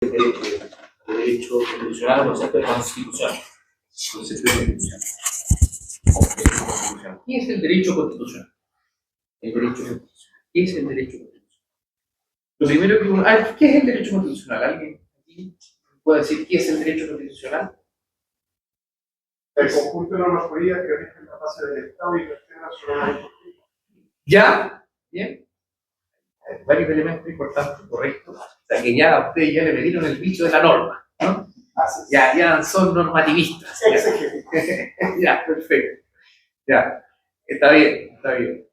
derecho constitucional o concepto de constitución. Concepto de constitución. ¿Qué es el derecho constitucional? El derecho constitucional. ¿Qué es el derecho constitucional? Lo primero que uno... ¿Qué es el derecho constitucional? ¿Alguien aquí puede decir qué es el derecho constitucional? El conjunto de normas jurídicas que rigen la base del Estado y vertebran su orden. ¿Ya? ¿Bien? Hay varios elementos importantes, correctos. O sea que ya ustedes ya le metieron el bicho de la norma, ¿no? Ya son normativistas. Ya, perfecto. Ya, está bien, está bien.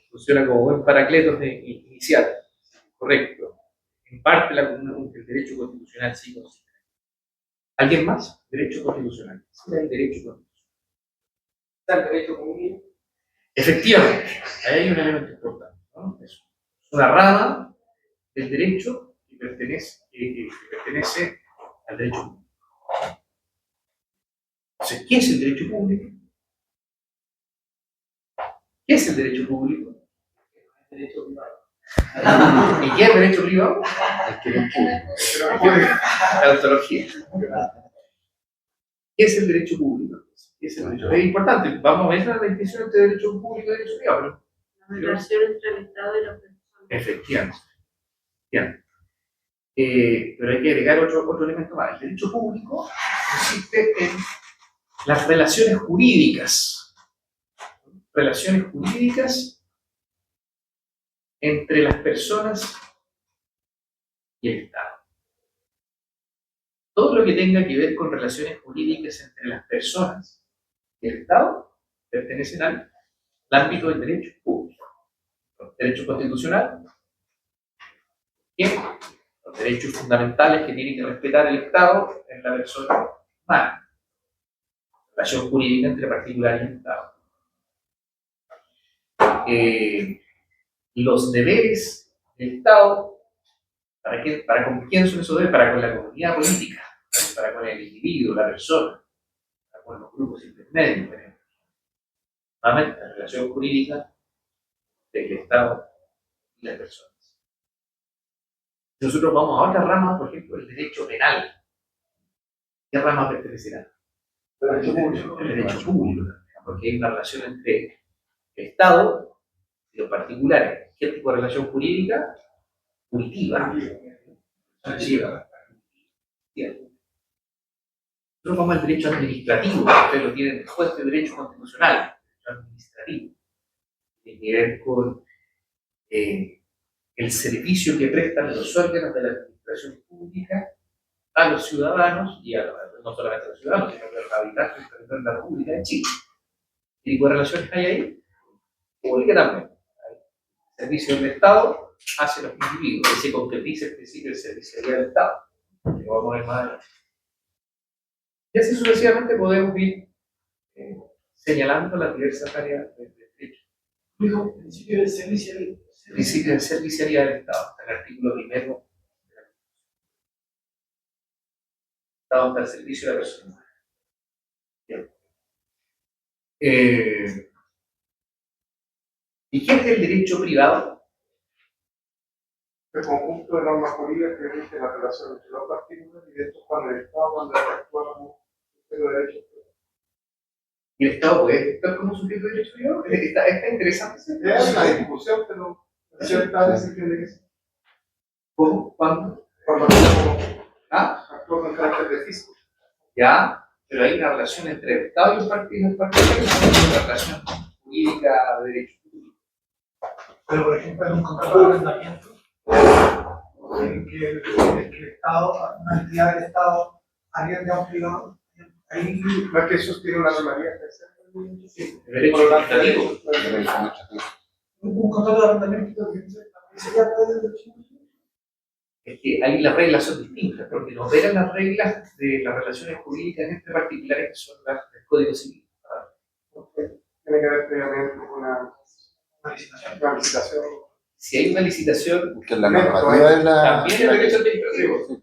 Funciona como buen paracletos inicial. Correcto. En parte el derecho constitucional sí considera. ¿Alguien más? Derecho constitucional. ¿Qué es el derecho constitucional? ¿Está el derecho común? Efectivamente, ahí hay un elemento importante, ¿no? Es una rama del derecho que pertenece al derecho público. Entonces, ¿qué es el derecho público? ¿Qué es el derecho público? El derecho privado. ¿Y qué es el derecho privado? El que no quiere. La ontología. ¿Qué es el derecho público? ¿Qué es el derecho? Es importante, vamos a ver la distinción entre derecho público y derecho privado. La relación entre el Estado y la persona. Efectivamente. Bien. Pero hay que agregar otro elemento más. El derecho público consiste en las relaciones jurídicas. Relaciones jurídicas entre las personas y el Estado. Todo lo que tenga que ver con relaciones jurídicas entre las personas y el Estado pertenecen al ámbito del derecho público. Derecho constitucional, los derechos fundamentales que tiene que respetar el Estado en la persona humana. Relación jurídica entre particular y el Estado. Los deberes del Estado, ¿para con quién son esos deberes? Para con la comunidad política, para con el individuo, la persona, para con los grupos intermedios. Nuevamente, la relación jurídica del Estado y las personas. Nosotros vamos a otra rama, por ejemplo, el derecho penal. ¿Qué rama pertenecerá? El derecho público, porque hay una relación entre el Estado y los particulares. ¿Qué tipo de relación jurídica? Punitiva. Nosotros vamos al derecho administrativo, ustedes lo tienen después del derecho constitucional, derecho administrativo. Tiene que ver con el servicio que prestan los órganos de la administración pública a los ciudadanos, y no solamente a los ciudadanos, sino a los habitantes del territorio de la República de Chile. ¿Qué tipo de relaciones hay ahí? Pública también. Servicios del Estado hacia los individuos, que se concretiza el principio de servicialidad del Estado. Lo vamos a ver más adelante. Y así sucesivamente podemos ir señalando las diversas áreas del derecho. Digo, principio de servicialidad. Principio de servicialidad del Estado, el artículo primero. Estado está al servicio de la persona. Bien. ¿Y qué es el derecho privado? El conjunto de normas jurídicas que rigen la relación entre los particulares y de estos cuando el Estado manda a actuar como sujeto de derecho. ¿Y el Estado puede actuar como sujeto de derecho privado? Está interesante. Es una discusión, pero cierta vez se entiende que sí. ¿Cómo? ¿Cuándo? Cuando actúa con carácter de fisco. Ya, pero hay una relación entre el Estado y los particulares, una relación jurídica de derecho público. Pero, por ejemplo, en un contrato de arrendamiento, en que el Estado, una entidad del Estado, arrienda a un privado, ahí. No es que eso tiene una normalidad especial. Sí, el derecho administrativo. Un contrato de arrendamiento también sería de derecho. Es que ahí las reglas son distintas, porque no operan las reglas de las relaciones jurídicas entre particulares que son las del Código Civil. Tiene que haber previamente una licitación. Si hay una licitación, Porque la normativa es la. también el derecho administrativo.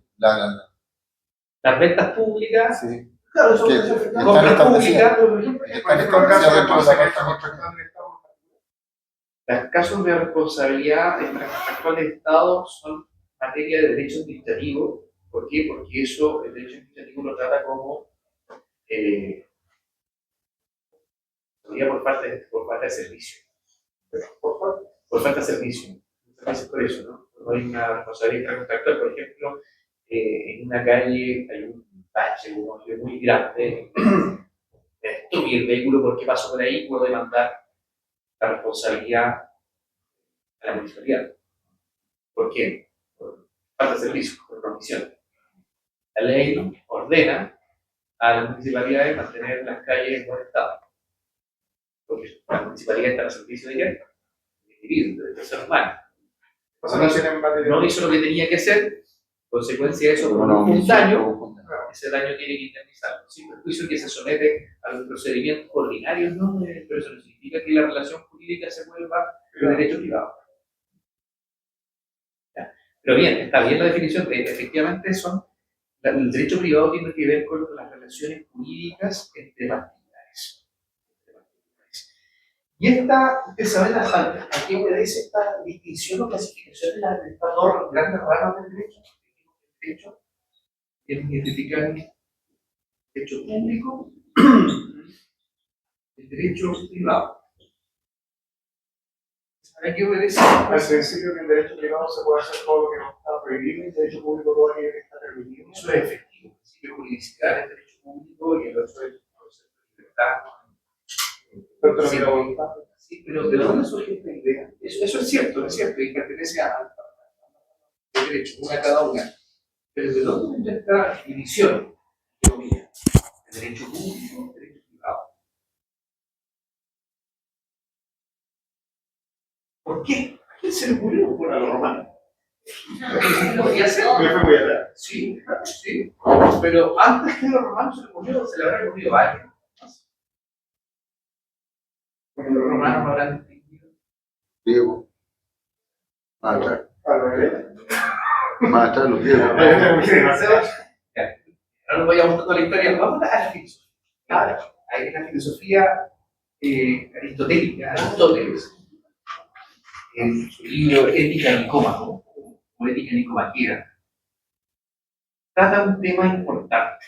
Las ventas públicas, Sí. Claro, eso Que- es compras públicas, Están establecidas dentro de la Carta. los casos de responsabilidad actual del Estado son materia de derecho administrativo ¿Por qué? Porque eso el derecho administrativo lo trata como por falta de servicio. Por falta de servicio. Muchas veces por eso, ¿no? Cuando hay una responsabilidad contractual, por ejemplo, en una calle hay un bache, un hoyo muy grande, destruye el vehículo porque pasó por ahí, puedo demandar la responsabilidad a la municipalidad. ¿Por qué? Por falta de servicio, por omisión. La ley ordena a las municipalidades mantener las calles en buen estado. Porque la municipalidad está al servicio de quién? De individuos, de personas humanas. No hizo lo que tenía que hacer, consecuencia de eso, un daño, ese daño tiene que indemnizarlo. Sin perjuicio que se somete a los procedimientos ordinarios, ¿no? Pero eso no significa que la relación jurídica se vuelva de derecho privado. ¿Ya? Pero bien, está bien la definición, efectivamente el derecho privado tiene que ver con las relaciones jurídicas entre particulares. Y usted sabe a qué obedece esta distinción o clasificación de estas dos grandes ramas del derecho. El derecho tiene que identificar el derecho público y el derecho privado. ¿A qué obedece? Al principio que en derecho privado se puede hacer todo lo que no está prohibido y en derecho público todo aquello que está permitido. Eso es efectivo. El principio juridical es derecho público y el otro es el concepto de libertad. Sí, pero ¿de dónde surge esta idea? Eso es cierto, y pertenece al derecho, una a cada una. Pero ¿de dónde viene esta división? El derecho público, el derecho privado. ¿Por qué? ¿A quién se le ocurrió? Bueno, a los romanos. ¿Podría ser? Sí, sí. Pero antes que a los romanos se le ocurrió, se le habrá ocurrido a alguien. Porque los romanos no habrán distinguido. Diego. Más atrás. Los griegos. Ahora nos vayamos a la historia, vamos a la filosofía. Claro, hay la filosofía aristotélica, Aristóteles, en su libro Ética Nicómaco, o Ética Nicomaquea, trata un tema importante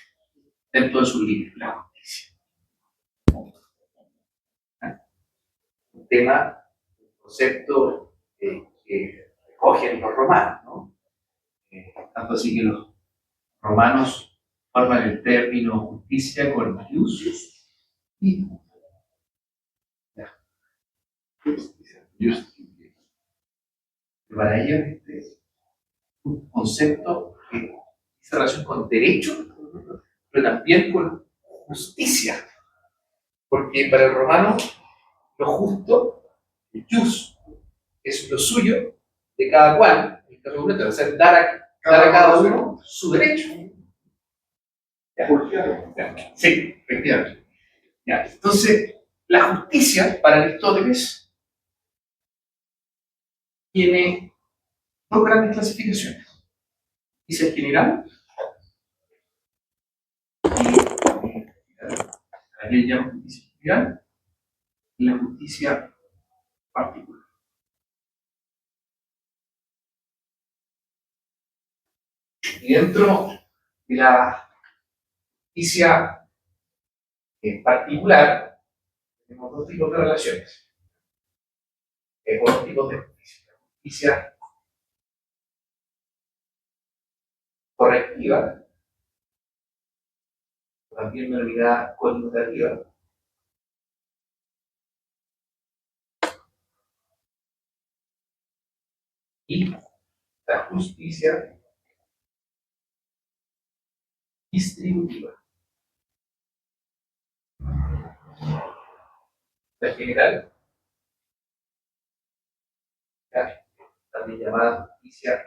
dentro de su libro, la justicia. Un tema, un concepto que recogen los romanos, ¿no? Tanto así que los romanos forman el término justicia con ius y justicia. Para ellos este es un concepto que tiene relación con derecho, pero también con justicia. Porque para el romano lo justo, el jus, es lo suyo de cada cual, en el caso concreto, o sea, dar a cada uno su derecho. ¿Ya? Sí, efectivamente. ¿Ya? Entonces, la justicia para Aristóteles tiene dos grandes clasificaciones. Justicia general y la que llama justicia general y la justicia particular. Y dentro de la justicia particular tenemos dos tipos de relaciones. Dos tipos de justicia. La justicia correctiva, también denominada conmutativa. Y la justicia distributiva. La general, también llamada justicia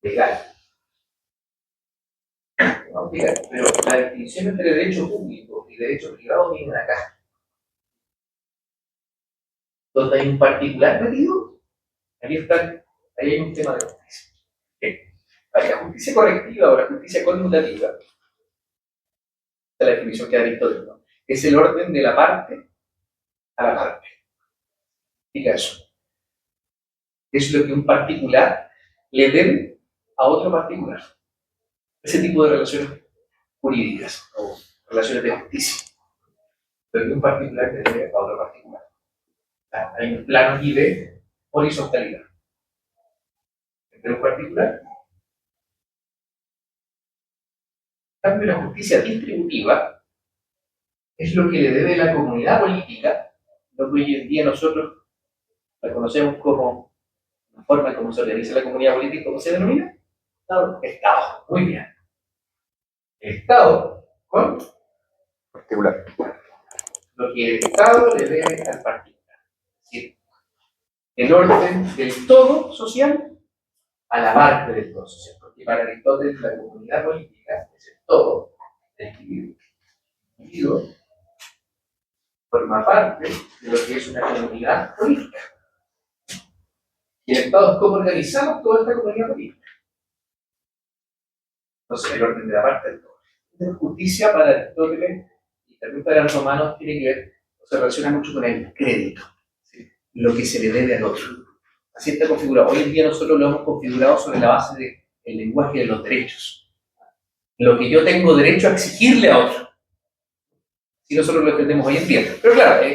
legal. No, fíjate, pero la distinción entre derecho público y derecho privado viene de acá. Donde hay un particular metido, ahí hay un tema de justicia. La justicia correctiva o la justicia conmutativa, esta es la definición que da Aristóteles, ¿no? Es el orden de la parte a la parte. Explica eso. Es lo que un particular le debe a otro particular. Ese tipo de relaciones jurídicas o relaciones de justicia. Pero que un particular le debe a otro particular. Hay un plano aquí de horizontalidad. Entre un particular. En cambio, la justicia distributiva es lo que le debe la comunidad política, lo que hoy en día nosotros la conocemos como la forma como se organiza la comunidad política, ¿cómo se denomina? Estado. Estado. Muy bien. El Estado con Particular. lo que el Estado le debe al particular. Es decir, el orden del todo social a la parte del todo social. Porque para Aristóteles la comunidad política es el todo del individuo. El individuo forma parte de lo que es una comunidad política. Y el Estado es cómo organizamos toda esta comunidad política. Entonces, el orden de la parte del todo. La justicia para Aristóteles y también para los romanos tiene que ver, se relaciona mucho con el crédito, ¿sí? Lo que se le debe al otro. Así está configurado. Hoy en día nosotros lo hemos configurado sobre la base del lenguaje de los derechos. Lo que yo tengo derecho a exigirle a otro. Si nosotros lo entendemos hoy en día. Pero claro,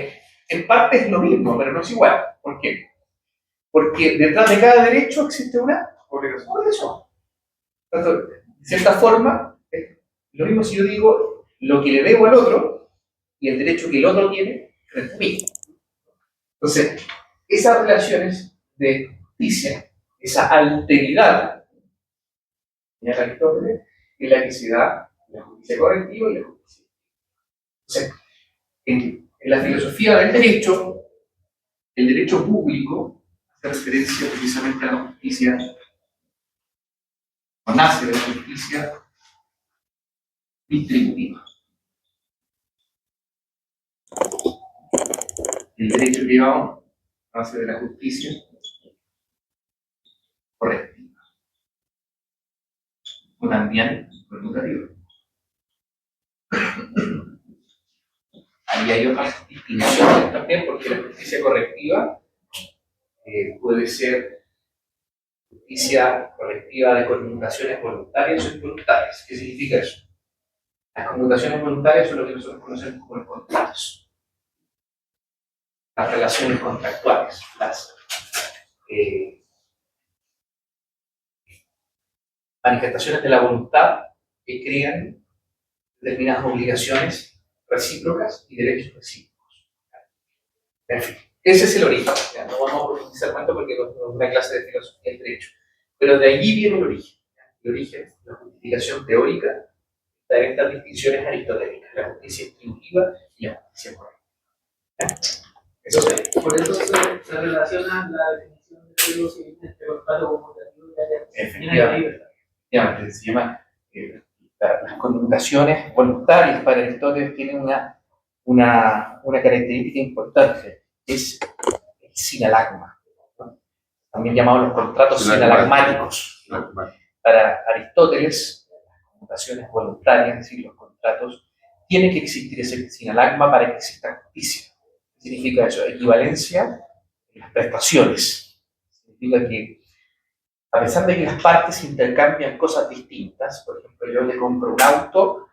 en parte es lo mismo, pero no es igual. ¿Por qué? Porque detrás de cada derecho existe una obligación. Entonces, de cierta forma, lo mismo si yo digo lo que le debo al otro y el derecho que el otro tiene frente a mí. Entonces, esas relaciones de justicia, esa alteridad, señala Aristóteles, es la que se da en la justicia correctiva y la justicia. Entonces, en la filosofía del derecho, el derecho público hace referencia precisamente a la justicia, o nace de la justicia distributiva. El derecho que llevamos nace de la justicia correctiva. O también conmutativa. Ahí hay otras distinciones también, porque la justicia correctiva puede ser justicia correctiva de conmutaciones voluntarias o involuntarias. ¿Qué significa eso? Las conmutaciones voluntarias son lo que nosotros conocemos como los contratos. Las relaciones contractuales, las manifestaciones de la voluntad que crean determinadas obligaciones recíprocas y derechos recíprocos. En fin, ese es el origen. Ya, no vamos a profundizar tanto porque no es una clase de filosofía del derecho. Pero de allí viene el origen. El origen, la justificación teórica de estas distinciones aristotélicas, la justicia distributiva y la justicia correcta. Eso sería. Por eso se relaciona la definición de código civil entre contrato conmutativo y la Efectivamente, se llama las conmutaciones voluntarias para Aristóteles tienen una característica importante, es el sinalagma, ¿no? También llamados los contratos sinalagmáticos. Para Aristóteles, las conmutaciones voluntarias, es decir, los contratos, tiene que existir ese sinalagma para que exista justicia. ¿Qué significa eso? Equivalencia en las prestaciones. Significa que, a pesar de que las partes intercambian cosas distintas, por ejemplo, yo le compro un auto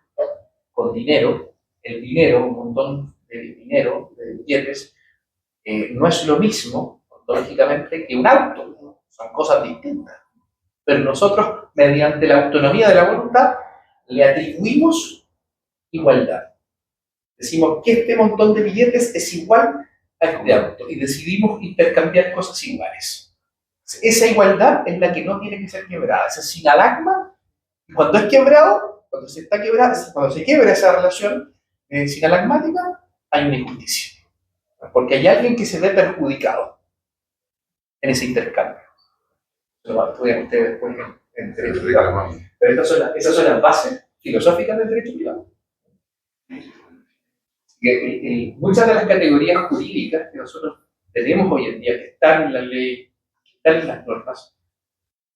con dinero, el dinero, un montón de dinero, de billetes, no es lo mismo, ontológicamente, que un auto. Son cosas distintas. Pero nosotros, mediante la autonomía de la voluntad, le atribuimos igualdad. Decimos que este montón de billetes es igual a este auto y decidimos intercambiar cosas iguales. Esa igualdad es la que no tiene que ser quebrada. Ese sinalagma, cuando es quebrado, cuando se está quebrado, cuando se quiebra esa relación sinalagmática, hay una injusticia. Porque hay alguien que se ve perjudicado en ese intercambio. Lo van a estudiar ustedes después en derecho privado. Pero esas son las bases filosóficas del derecho privado. Muchas de las categorías jurídicas que nosotros tenemos hoy en día, que están en la ley, que están en las normas,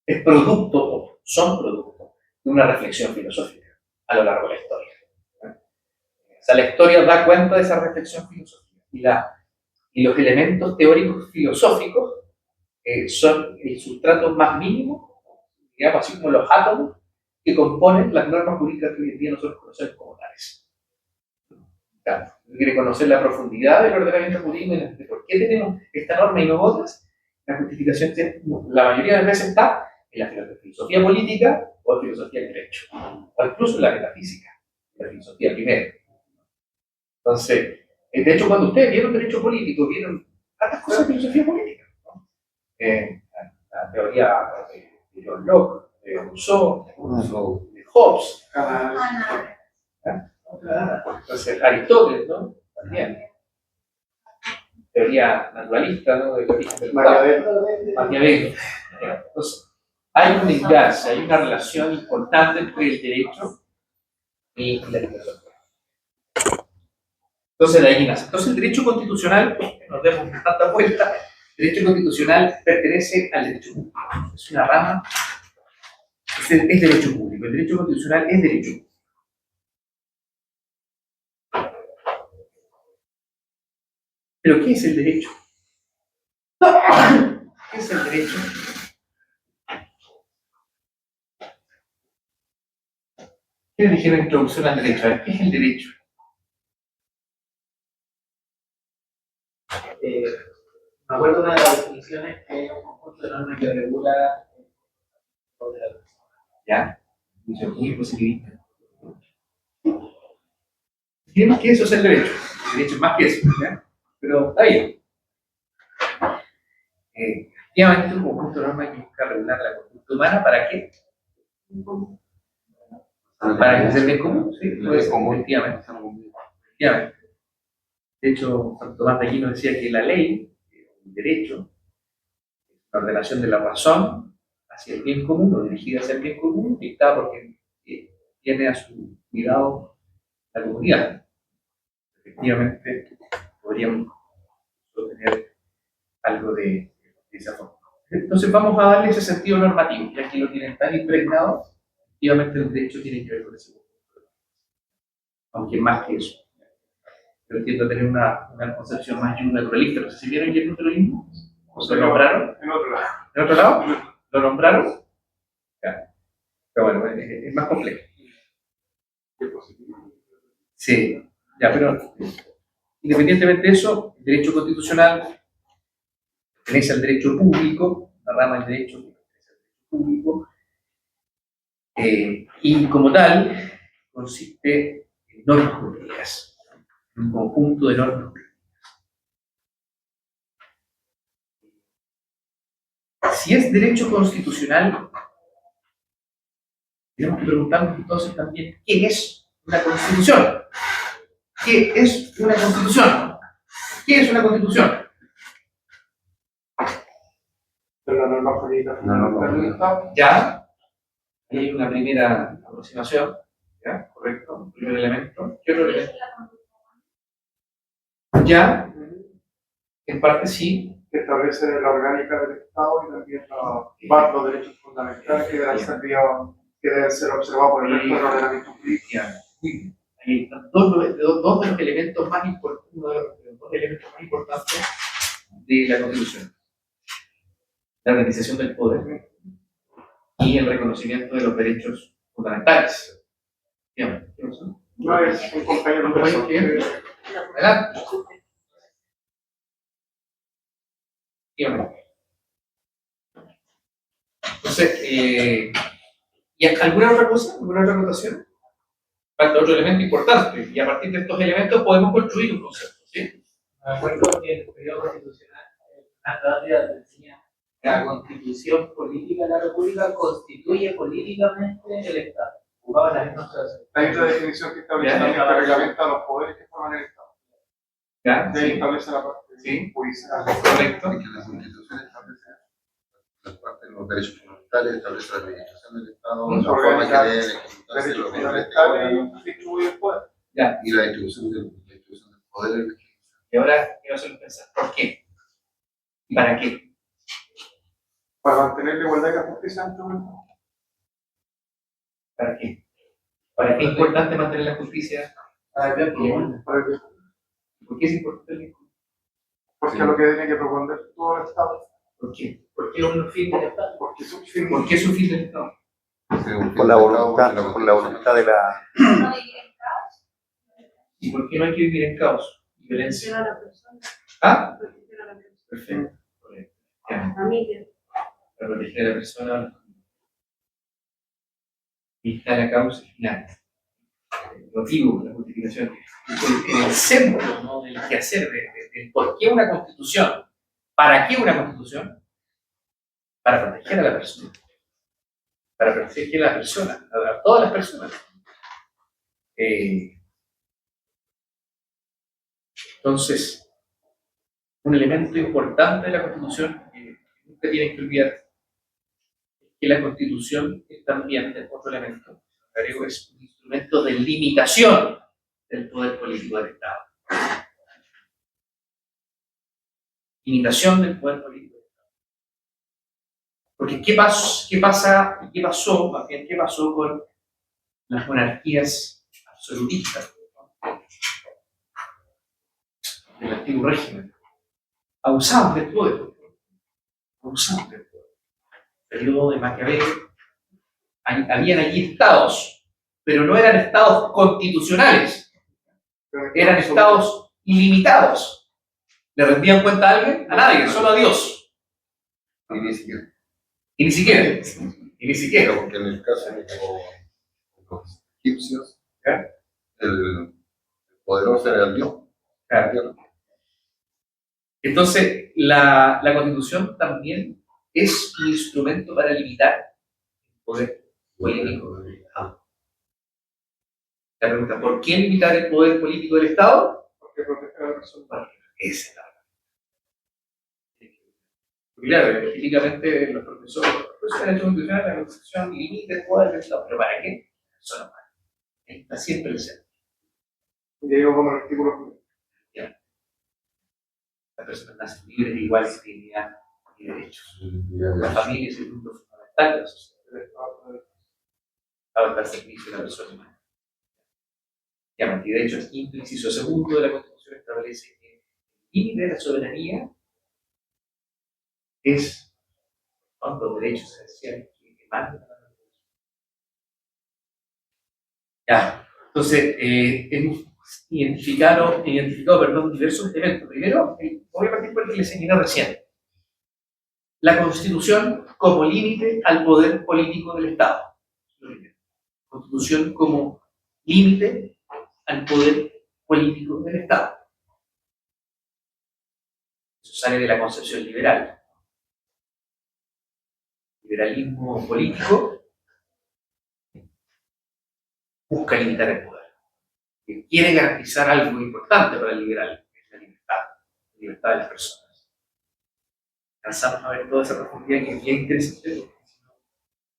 es producto, o son producto, de una reflexión filosófica a lo largo de la historia. O sea, la historia da cuenta de esa reflexión filosófica. Y los elementos teóricos filosóficos son el sustrato más mínimo digamos así como los átomos que componen las normas jurídicas que hoy en día nosotros conocemos como tales. Claro, si quiere conocer la profundidad del ordenamiento jurídico y de por qué tenemos esta norma y no otras, la justificación la mayoría de las veces está en la filosofía política o en filosofía del derecho, o incluso en la metafísica, la filosofía primera. Entonces, de hecho, cuando ustedes vieron derecho político, vieron tantas cosas de filosofía política, ¿no? La teoría de John Locke, de Rousseau, de Hobbes, entonces Aristóteles, ¿no? También. Teoría naturalista, ¿no? Del origen del Maquiavelo. Entonces, hay un enlace, hay una relación importante entre el derecho y la filosofía. Entonces, de ahí nace. Entonces, el derecho constitucional, nos demos tanta vuelta, el derecho constitucional pertenece al derecho público. Es una rama, es derecho público. El derecho constitucional es derecho público. ¿Pero qué es el derecho? ¿Qué es el derecho? ¿Qué dijeron en introducción al derecho? A ver, ¿qué es el derecho? Me acuerdo de una de las definiciones que es un conjunto de normas que regula el de la persona. ¿Ya? Dice muy positivista. ¿Qué eso es el derecho? El derecho es más que eso, ¿ya? Pero está bien. Efectivamente, un conjunto de normas que busca regular la conducta humana, ¿para qué? Para que sea el bien común, ¿sí? Efectivamente. Efectivamente. De hecho, Santo Tomás de Aquino decía que la ley, el derecho, la ordenación de la razón hacia el bien común, o dirigida hacia el bien común, dictada porque tiene a su cuidado la comunidad. Efectivamente, podríamos tener algo de esa forma. Entonces vamos a darle ese sentido normativo, ya que lo tienen tan impregnado, efectivamente el derecho tiene que ver con ese punto. Aunque más que eso. Yo entiendo tener una concepción más naturalista. No sé si vieron el naturalismo. ¿Lo nombraron? En otro lado. ¿En otro lado? ¿Lo nombraron? Ya. Pero bueno, es más complejo. Sí, ya, pero independientemente de eso, el derecho constitucional pertenece al derecho público, la rama del derecho que pertenece al derecho público, y como tal consiste en normas jurídicas, un conjunto de normas jurídicas. Si es derecho constitucional, tenemos que preguntarnos entonces también, ¿qué es una constitución? ¿Qué es una constitución? ¿Qué es una constitución? De la norma jurídica fundamental del Estado. Ya, ahí hay una primera aproximación, ¿ya? Correcto, un primer elemento. ¿Qué otro elemento? Ya, en parte sí. Que establece la orgánica del Estado y también los derechos fundamentales que deben ser observados por el resto del ordenamiento jurídico. Ahí están dos de los elementos más importantes, uno de los dos elementos más importantes de la Constitución. La organización del poder y el reconocimiento de los derechos fundamentales. Dígame, ¿qué pasó? No es un compañero ¿Un compañero que- Adelante. Dígame. Entonces, ¿y alguna otra cosa? ¿Alguna otra anotación? Falta otro elemento importante, y a partir de estos elementos podemos construir un concepto, ¿sí? Me acuerdo que en el periodo constitucional, Anastasia decía que la constitución política de la República constituye políticamente el Estado. Ocupaba la misma frase. Hay otra definición que establece Ya, también que reglamenta los poderes que forman el Estado. ¿Ya? Y ahí establece la parte Sí. judicial. Correcto. Y que la Constitución establece las partes de los derechos fundamentales, establece la administración del Estado, la forma que deben ejecutarse Derechos los bienes del fundamentales Estado y distribuye el poder. Ya. y la distribución del poder. Y ahora quiero hacerlo pensar. ¿Por qué? ¿Y para qué? Para mantener la igualdad y la justicia ante el Estado. ¿Para qué? ¿Para qué es importante mantener la justicia? Para el bien común, para el bien común. ¿Por qué es importante el bien común? Porque es lo que tiene que proponer todo el Estado. ¿Por qué? ¿Por qué es un fin del Estado? Porque es un fin. ¿Por qué es un fin del Estado? Por la voluntad de la... No vivir en caos. ¿Y por qué no hay que vivir en caos y violencia? Proteger a la persona. ¿Ah? Proteger a la persona. Perfecto. Correcto. A la Ya. familia. Para proteger a la persona. Y está la causa final. El motivo, la justificación. En el centro, ¿no?, del quehacer, de por qué una constitución. ¿Para qué una constitución? Para proteger a la persona. Para proteger a la persona, a todas las personas. Entonces, un elemento importante de la Constitución que nunca tienen que olvidar es que la Constitución es también, otro elemento, agrego, es un instrumento de limitación del poder político del Estado. Limitación del poder político del Estado. Porque ¿qué pasó con las monarquías absolutistas, ¿no?, del antiguo régimen? Abusaban del poder. Abusaban del poder. Periodo de Maquiavelo, habían allí estados, pero no eran estados constitucionales, eran estados ilimitados. ¿Le rendían cuenta a alguien? A nadie, solo a Dios. Y ni siquiera. Y ni siquiera. Y ni siquiera. Porque en el caso de los egipcios, ¿Ya? el poderoso era el dios. Claro. Entonces, la Constitución también es un instrumento para limitar el poder político del Estado. La pregunta, ¿por qué limitar el poder político del Estado? Porque protege a la persona. Bueno, esa es la verdad. Porque claro, específicamente los profesores de derecho constitucional, la Constitución limita el poder del Estado. ¿Pero para qué? Eso no vale. Está siempre el centro. Y ahí vamos al artículo primero. Las personas nacen libres, iguales, de dignidad y derechos. La familia es el punto fundamental de la sociedad. El Estado de Estado al servicio de la persona humana. Y de hecho, el quinto inciso segundo de la Constitución establece que el límite de la soberanía es los derechos esenciales que emanan de la Constitución. Ya, entonces, hemos identificado diversos elementos. Primero, voy a partir por el que les señalé recién. La Constitución como límite al poder político del Estado. Constitución como límite al poder político del Estado. Eso sale de la concepción liberal. Liberalismo político busca limitar el poder. Que quiere garantizar algo importante para el liberal, que es la libertad de las personas. Alcanzamos a ver toda esa profundidad que es bien interesante,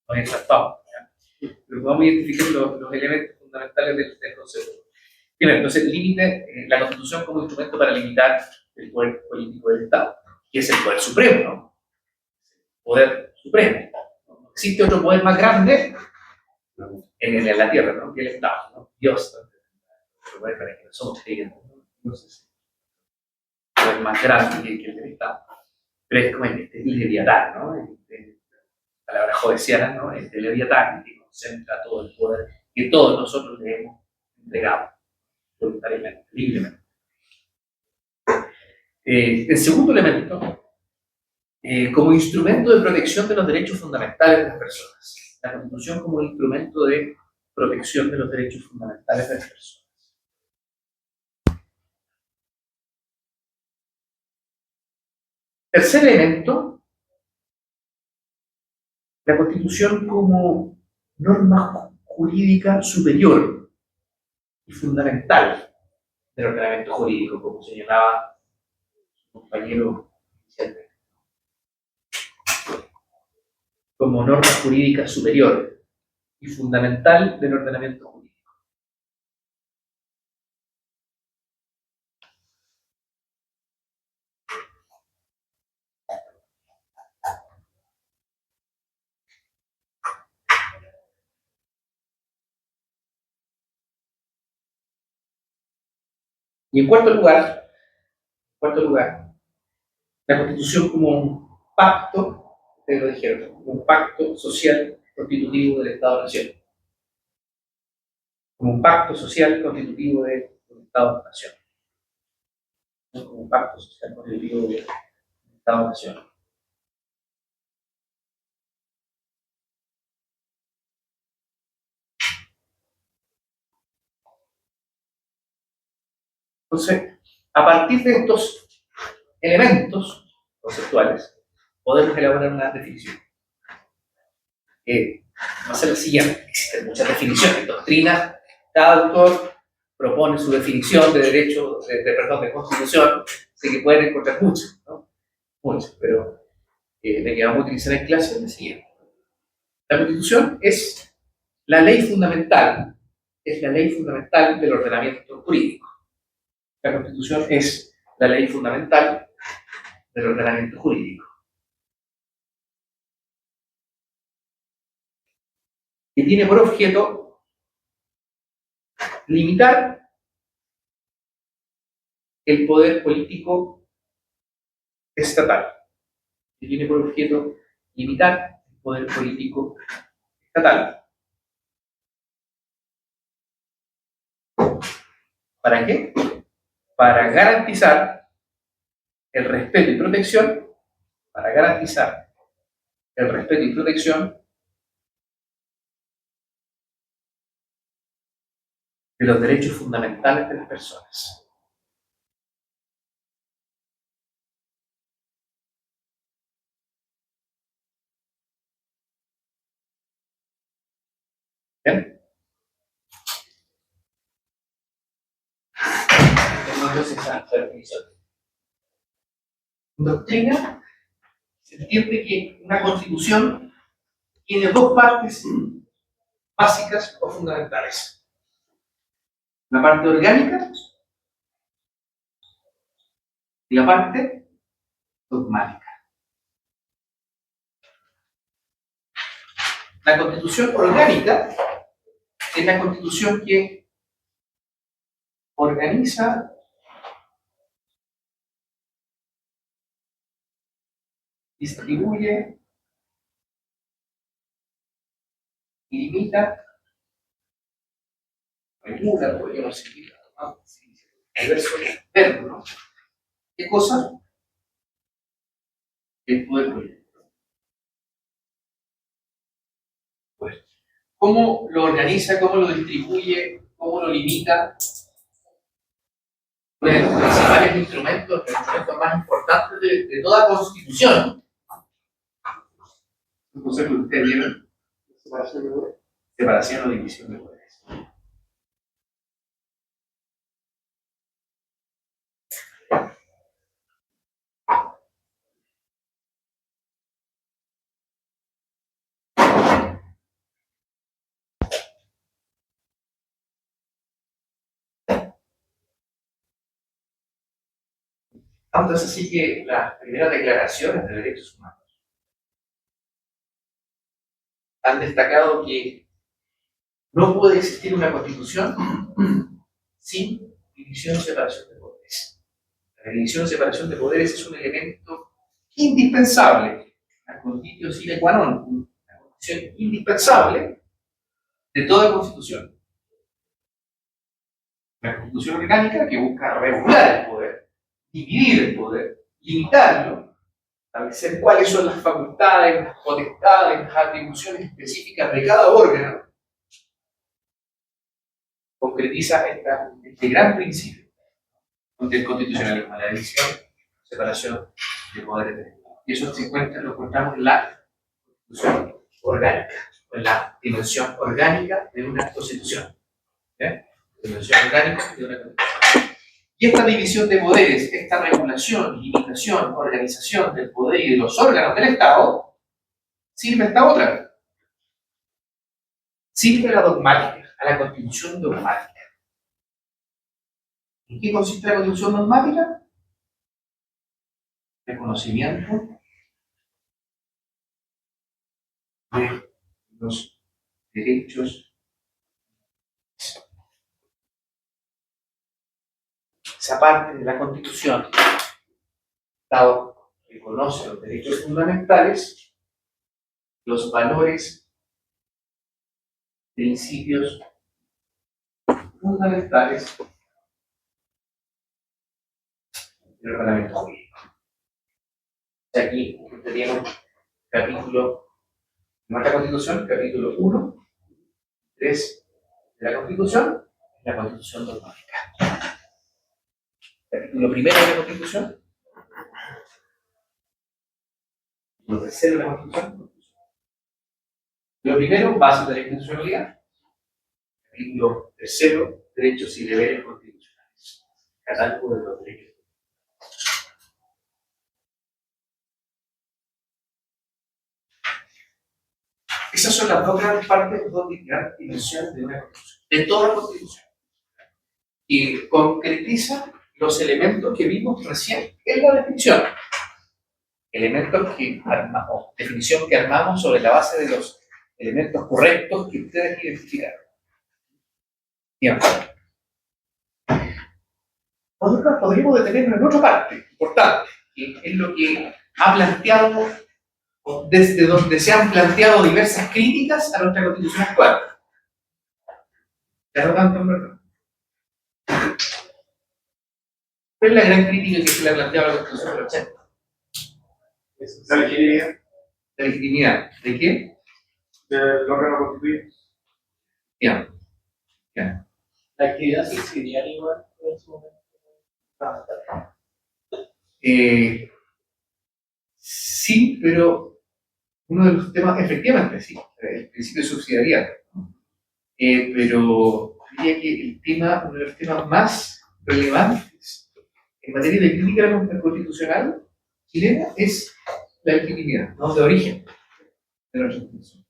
no es tratado. Pero vamos a identificar los elementos fundamentales del concepto. Primero, entonces, límite, la Constitución como instrumento para limitar el poder político del Estado, que es el poder supremo, ¿no? Poder supremo. No existe otro poder más grande en la tierra, ¿no?, que el Estado, ¿no? Dios, ¿no? Para que no somos creyentes, ¿no? Dios es el poder más grande que el del Estado. Pero es como el Leviatán, ¿no? Palabras jovesianas, ¿no? El Leviatán que concentra todo el poder que todos nosotros le hemos entregado voluntariamente, libremente. El segundo elemento, como instrumento de protección de los derechos fundamentales de las personas. La Constitución como instrumento de protección de los derechos fundamentales de las personas. Tercer elemento, la Constitución como norma jurídica superior y fundamental del ordenamiento jurídico, como señalaba su compañero inicialmente. Como norma jurídica superior y fundamental del ordenamiento jurídico. Y en cuarto lugar, la Constitución como pacto, ustedes lo dijeron, como un pacto social constitutivo del Estado-Nación. Como un pacto social constitutivo del Estado-Nación. No como un pacto social constitutivo del Estado-Nación. Entonces, a partir de estos elementos conceptuales, podemos elaborar una definición. Va a ser la siguiente. Existen muchas definiciones, doctrinas. Cada autor propone su definición de derecho, de constitución, así que pueden encontrar muchas, ¿no? Muchas, pero la que vamos a utilizar en clase es la siguiente. La Constitución es la ley fundamental, del ordenamiento jurídico. La Constitución es la ley fundamental del ordenamiento jurídico. Y tiene por objeto limitar el poder político estatal. Y tiene por objeto limitar el poder político estatal. ¿Para qué? Para garantizar el respeto y protección, de los derechos fundamentales de las personas. ¿Bien? Entonces, esa definición. Doctrina, se entiende que una constitución tiene dos partes básicas o fundamentales. La parte orgánica y la parte dogmática. La constitución orgánica es la constitución que organiza distribuye y limita, regula, podríamos decir, el verso verbo, ¿no? ¿Qué cosa? El poder político. Pues, ¿cómo lo organiza, cómo lo distribuye, cómo lo limita? Bueno, los principales instrumentos, los instrumentos más importantes de toda constitución. Un concepto que ustedes vieron, separación o división de poderes. Tanto es así que las primeras declaraciones de derechos humanos han destacado que no puede existir una constitución sin división y separación de poderes. La división y separación de poderes es un elemento indispensable, una conditio sine qua non, una condición indispensable de toda constitución. Una constitución orgánica que busca regular el poder, dividir el poder, limitarlo, establecer cuáles son las facultades, las potestades, las atribuciones específicas de cada órgano, concretiza este gran principio del constitucionalismo, la división, separación de poderes del Estado. Y eso se encuentra, lo encontramos en la constitución orgánica, en la dimensión orgánica de una constitución. ¿Bien? Dimensión orgánica de una constitución. Y esta división de poderes, esta regulación, limitación, organización del poder y de los órganos del Estado, sirve a esta otra. Sirve a la dogmática, a la constitución dogmática. ¿En qué consiste la constitución dogmática? Reconocimiento de los derechos. Esa parte de la Constitución, Estado reconoce los derechos fundamentales, los valores, principios fundamentales del ordenamiento jurídico. Aquí tenemos capítulo de nuestra Constitución, capítulo 1, 3 de la Constitución, la Constitución dogmática. Capítulo primero de la Constitución, lo tercero de la Constitución. Lo primero, bases de la institucionalidad. Capítulo tercero, derechos y deberes constitucionales. Catálogo de los derechos. Esas son las dos grandes partes, dos grandes dimensiones de una constitución, de toda constitución. Y concretiza los elementos que vimos recién en la definición. Elementos que armamos, definición que armamos sobre la base de los elementos correctos que ustedes identificaron. Bien. Nosotros podríamos detenernos en otra parte importante, que es lo que ha planteado, desde donde se han planteado diversas críticas a nuestra constitución actual. Ya no tanto, en verdad. ¿Cuál es la gran crítica que se le ha planteado a la constitución del 80? La legitimidad ¿La legitimidad? ¿De qué? del órgano constituyente. Bien. Bien. La actividad subsidiaria igual en su momento. Sí, pero uno de los temas, efectivamente, sí, el principio de subsidiariedad, ¿no? Pero diría que el tema, uno de los temas más relevantes en materia de crítica constitucional chilena es la legitimidad, ¿no? De origen de nuestra constitución.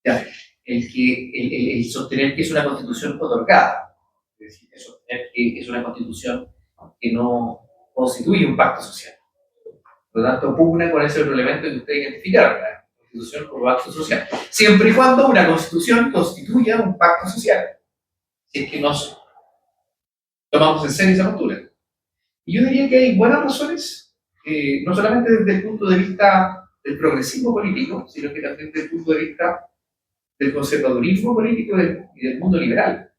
Ya, el sostener que es una constitución otorgada, es decir, el sostener que es una constitución que no constituye un pacto social. Por lo tanto, pugna con ese otro elemento que ustedes identificaron, la constitución como pacto social. Siempre y cuando una constitución constituya un pacto social. Si es que nos tomamos en serio esa postura. Y yo diría que hay buenas razones, no solamente desde el punto de vista del progresismo político, sino que también desde el punto de vista del conservadurismo político y del mundo liberal.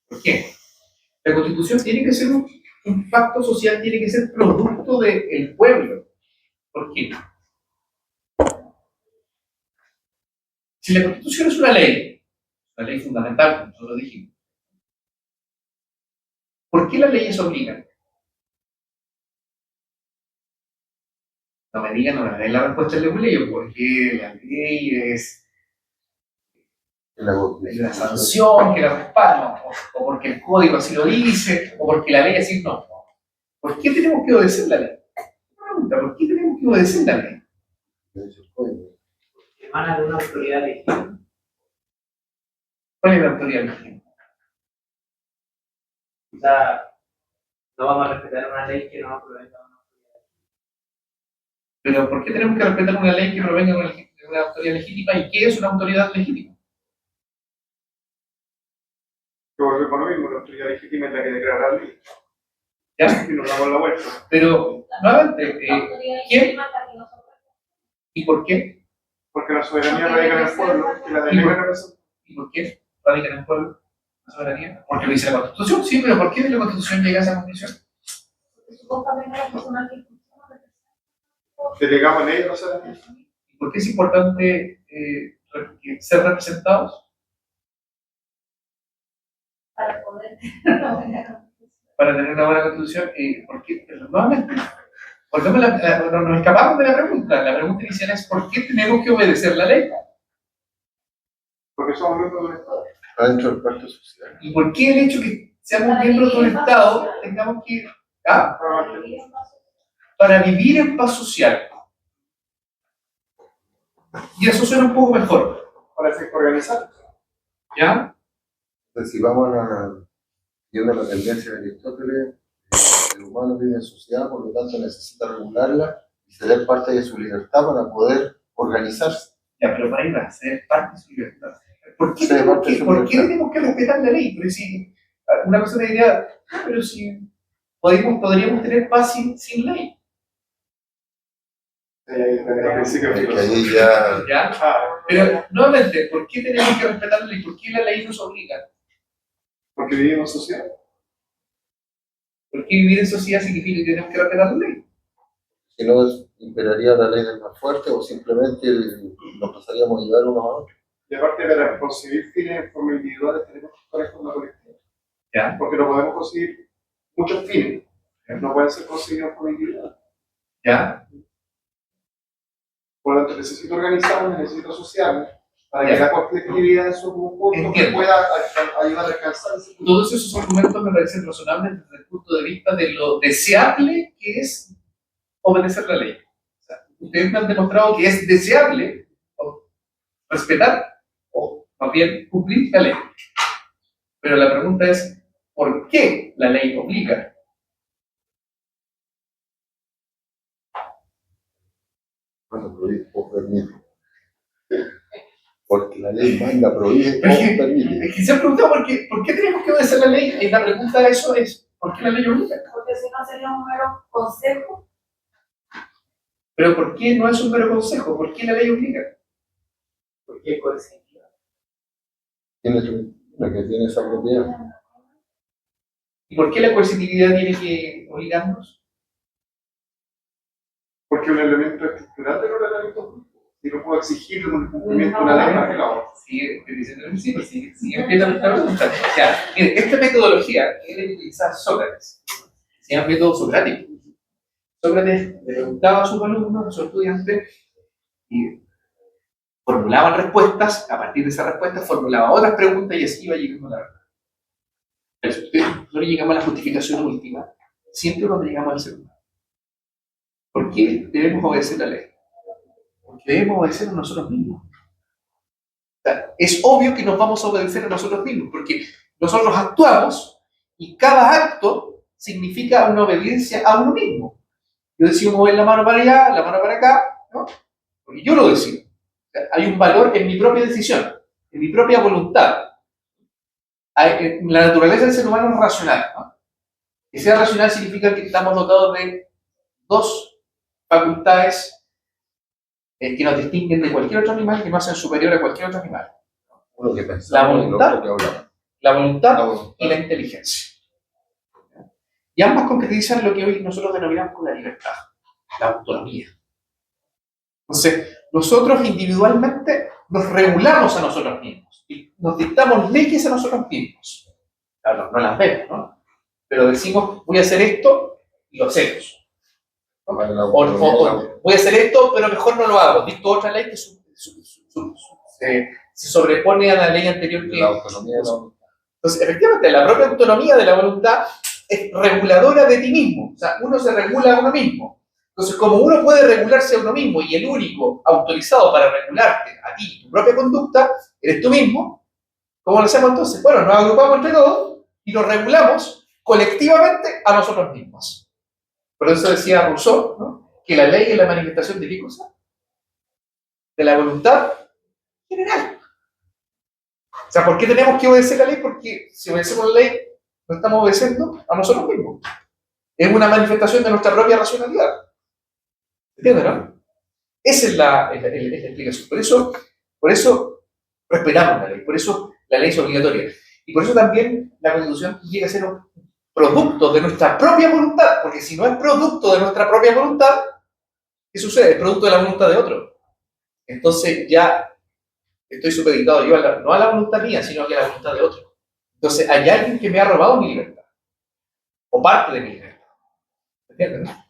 ¿Por qué? La constitución tiene que ser un pacto social, tiene que ser producto del pueblo. ¿Por qué? Si la constitución es una ley fundamental, como nosotros dijimos, ¿por qué las leyes obligan? No me digan, no me den la respuesta del ley, porque la ley es la sanción que la respalda, o porque el código así lo dice, o porque la ley así no. ¿Por qué tenemos que obedecer la ley? Pregunta, ¿por qué tenemos que obedecer la ley? Emana de una autoridad legítima. ¿Cuál es la autoridad legítima? O sea, no vamos a respetar una ley que no provenga de una autoridad. Pero ¿por qué tenemos que respetar una ley que provenga de una autoridad legítima? ¿Y qué es una autoridad legítima? Que volvemos con lo mismo, la autoridad legítima es la que declara la ley. ¿Ya? Y nos damos la vuelta. Pero, nuevamente, ¿quién? ¿Y por qué? Porque la soberanía radica en el pueblo, que la delega la persona. ¿Y por qué radica en el pueblo la soberanía? Porque lo dice la Constitución, sí, pero ¿por qué de la Constitución llega a esa condición? Delegamos en ella la soberanía. ¿Y por qué es importante ser representados? Para poder Para tener una buena constitución, porque, pero nuevamente, nos escapamos de la pregunta. La pregunta inicial es: ¿por qué tenemos que obedecer la ley? Porque somos miembros de un Estado. Adentro del pacto social. ¿Y por qué el hecho que seamos miembros de un Estado tengamos que para vivir en paz social? Y eso suena un poco mejor, Parece que organizar. ¿ya? Entonces, si vamos viendo la tendencia de Aristóteles, el humano vive en sociedad, por lo tanto necesita regularla y ceder parte de su libertad para poder organizarse. Ya, pero para ir a ser parte de su libertad. ¿Por qué, Ser parte de su ¿por qué libertad. tenemos que respetar la ley? Pero si una persona diría, pero si podríamos tener paz sin ley. Que ahí ya ¿Ya? Pero, nuevamente, ¿por qué tenemos que respetar la ley? ¿Por qué la ley nos obliga? Porque vivimos en sociedad. ¿Por qué vivir en sociedad significa que tenemos que respetar la ley? si no imperaría la ley del más fuerte o simplemente nos pasaríamos a llevar unos a otros. Y aparte, para conseguir fines en forma individual tenemos que actuar en forma colectiva. ¿Ya? Porque no podemos conseguir muchos fines. No pueden ser conseguidos en forma individual. ¿Ya? Por lo tanto, necesito organizarme, necesito asociarme para que la colectividad en su conjunto me pueda ayudar a alcanzar ese punto. Todos esos argumentos me parecen razonables desde el punto de vista de lo deseable que es obedecer la ley. O sea, ustedes me han demostrado que es deseable respetar o más bien cumplir la ley. Pero la pregunta es, ¿por qué la ley obliga? Bueno, prohíbe o permite. Porque la ley manda, prohíbe o permite. Se han preguntado por qué tenemos que obedecer la ley, y la pregunta de eso es, ¿por qué la ley obliga? Porque si no sería un mero consejo. Pero ¿por qué no es un mero consejo? ¿Por qué la ley obliga? Porque es coercitiva. Tiene la que tiene esa propiedad. ¿Y por qué la coercitividad tiene que obligarnos? Porque es un elemento estructural del ordenamiento. Si no puedo exigir el cumplimiento de una ley más que la otra. Sigue diciendo el principio, sigue entiendo nuestra pregunta. O sea, miren, esta metodología que debe utilizar Sócrates, se llama método socrático. Sócrates le preguntaba a sus alumnos, a sus estudiantes, y formulaban respuestas, a partir de esas respuestas formulaba otras preguntas y así iba llegando a la verdad. Pero si nosotros llegamos a la justificación última, siempre cuando llegamos al ser humano. ¿Por qué debemos obedecer la ley? Porque debemos obedecer a nosotros mismos. O sea, es obvio que nos vamos a obedecer a nosotros mismos, porque nosotros actuamos y cada acto significa una obediencia a uno mismo. Yo decido mover la mano para allá, la mano para acá, ¿no? Porque yo lo decido. O sea, hay un valor en mi propia decisión, en mi propia voluntad. La naturaleza del ser humano es racional, ¿no? Que sea racional significa que estamos dotados de dos facultades que nos distinguen de cualquier otro animal, que nos hacen superior a cualquier otro animal. Uno que pensaba La y el voluntad. otro que hablaba. La voluntad La voluntad. y la inteligencia. Y ambas concretizan lo que hoy nosotros denominamos como la libertad, la autonomía. Entonces, nosotros individualmente nos regulamos a nosotros mismos y nos dictamos leyes a nosotros mismos. Claro, no las vemos, ¿no? Pero decimos, voy a hacer esto y lo hacemos. ¿No? Para la O autonomía, voy a hacer esto, pero mejor no lo hago. Dicto otra ley que se sobrepone a la ley anterior que... la autonomía de la voluntad. Entonces, efectivamente, la propia autonomía de la voluntad es reguladora de ti mismo. O sea, uno se regula a uno mismo. Entonces, como uno puede regularse a uno mismo y el único autorizado para regularte a ti, tu propia conducta, eres tú mismo, ¿cómo lo hacemos entonces? Bueno, nos agrupamos entre todos y nos regulamos colectivamente a nosotros mismos. Por eso decía Rousseau, ¿no? Que la ley es la manifestación de qué cosa? De la voluntad general. O sea, ¿por qué tenemos que obedecer la ley? Porque si obedecemos la ley, no estamos obedeciendo a nosotros mismos. Es una manifestación de nuestra propia racionalidad. ¿Entiendes, no? Esa es la explicación. Por eso respetamos la ley. Por eso la ley es obligatoria. Y por eso también la Constitución llega a ser un producto de nuestra propia voluntad. Porque si no es producto de nuestra propia voluntad, ¿qué sucede? Es producto de la voluntad de otro. Entonces ya estoy supeditado yo no a la voluntad mía, sino que a la voluntad de otro. Entonces hay alguien que me ha robado mi libertad. O parte de mi libertad. ¿Entiendes? ¿No?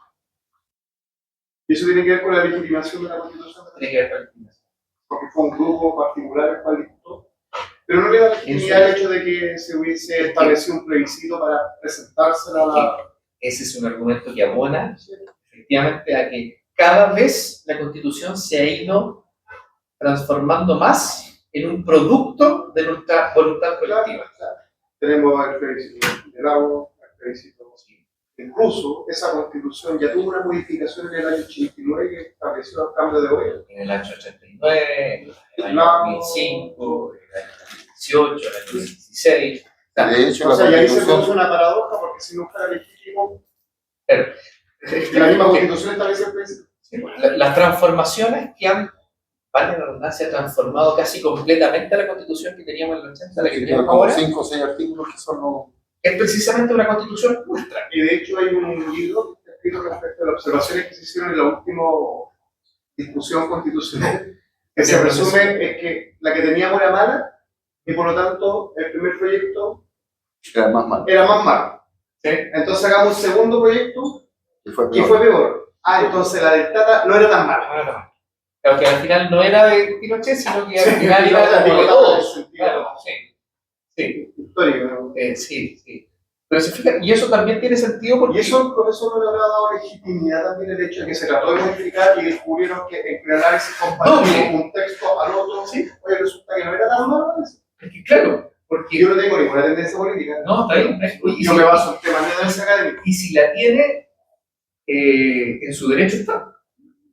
Y eso tiene que ver con la legitimación de la Constitución. Tiene que ver con la legitimación. Porque fue un grupo particular el cual dictó. Pero no le da legitimidad el hecho de que se hubiese establecido un plebiscito para presentársela a la... Ese es un argumento que abona, efectivamente, a que cada vez la Constitución se ha ido transformando más en un producto de nuestra voluntad colectiva. Claro. Tenemos el plebiscito del agua, el plebiscito. Incluso esa Constitución ya tuvo una modificación en el año 89 que estableció el cambio de gobierno. En el año 89, en el año 2005, en el año 2018, en el año 2016. De hecho, O sea, y la ahí se produce Constitución, una paradoja porque si no fuera legítimo, Pero, la misma Constitución establece el plebiscito. Sí, las transformaciones que han, vale la redundancia, transformado casi completamente la constitución que teníamos en los 80, la que teníamos como ahora, 5 o 6 artículos que son los... es precisamente una constitución nuestra. Y de hecho hay un libro que está escrito respecto a las observaciones que se hicieron en la última discusión constitucional, que se resume es que la que teníamos era mala y por lo tanto el primer proyecto Era más mal. era más malo. ¿Sí? Entonces hagamos un segundo proyecto Y fue y peor. fue peor. Entonces la del Tata no era tan mala. Claro que al final no era de Pinochet, sino que al Sí, final no, era de no, todos. no, Claro, sí. Sí, Histórico, ¿no? sí, sí. Pero se fijan, y eso también tiene sentido porque... Y eso al profesor no le habrá dado legitimidad también el hecho de que se trató de modificar y descubrieron que en el análisis comparativo un texto al otro, Sí. oye, resulta que no era tan malo eso. Es que claro, porque... Yo no tengo ninguna tendencia política. No, está bien. Y Yo si- me baso en temas de análisis académico. y si la tiene, en su derecho está.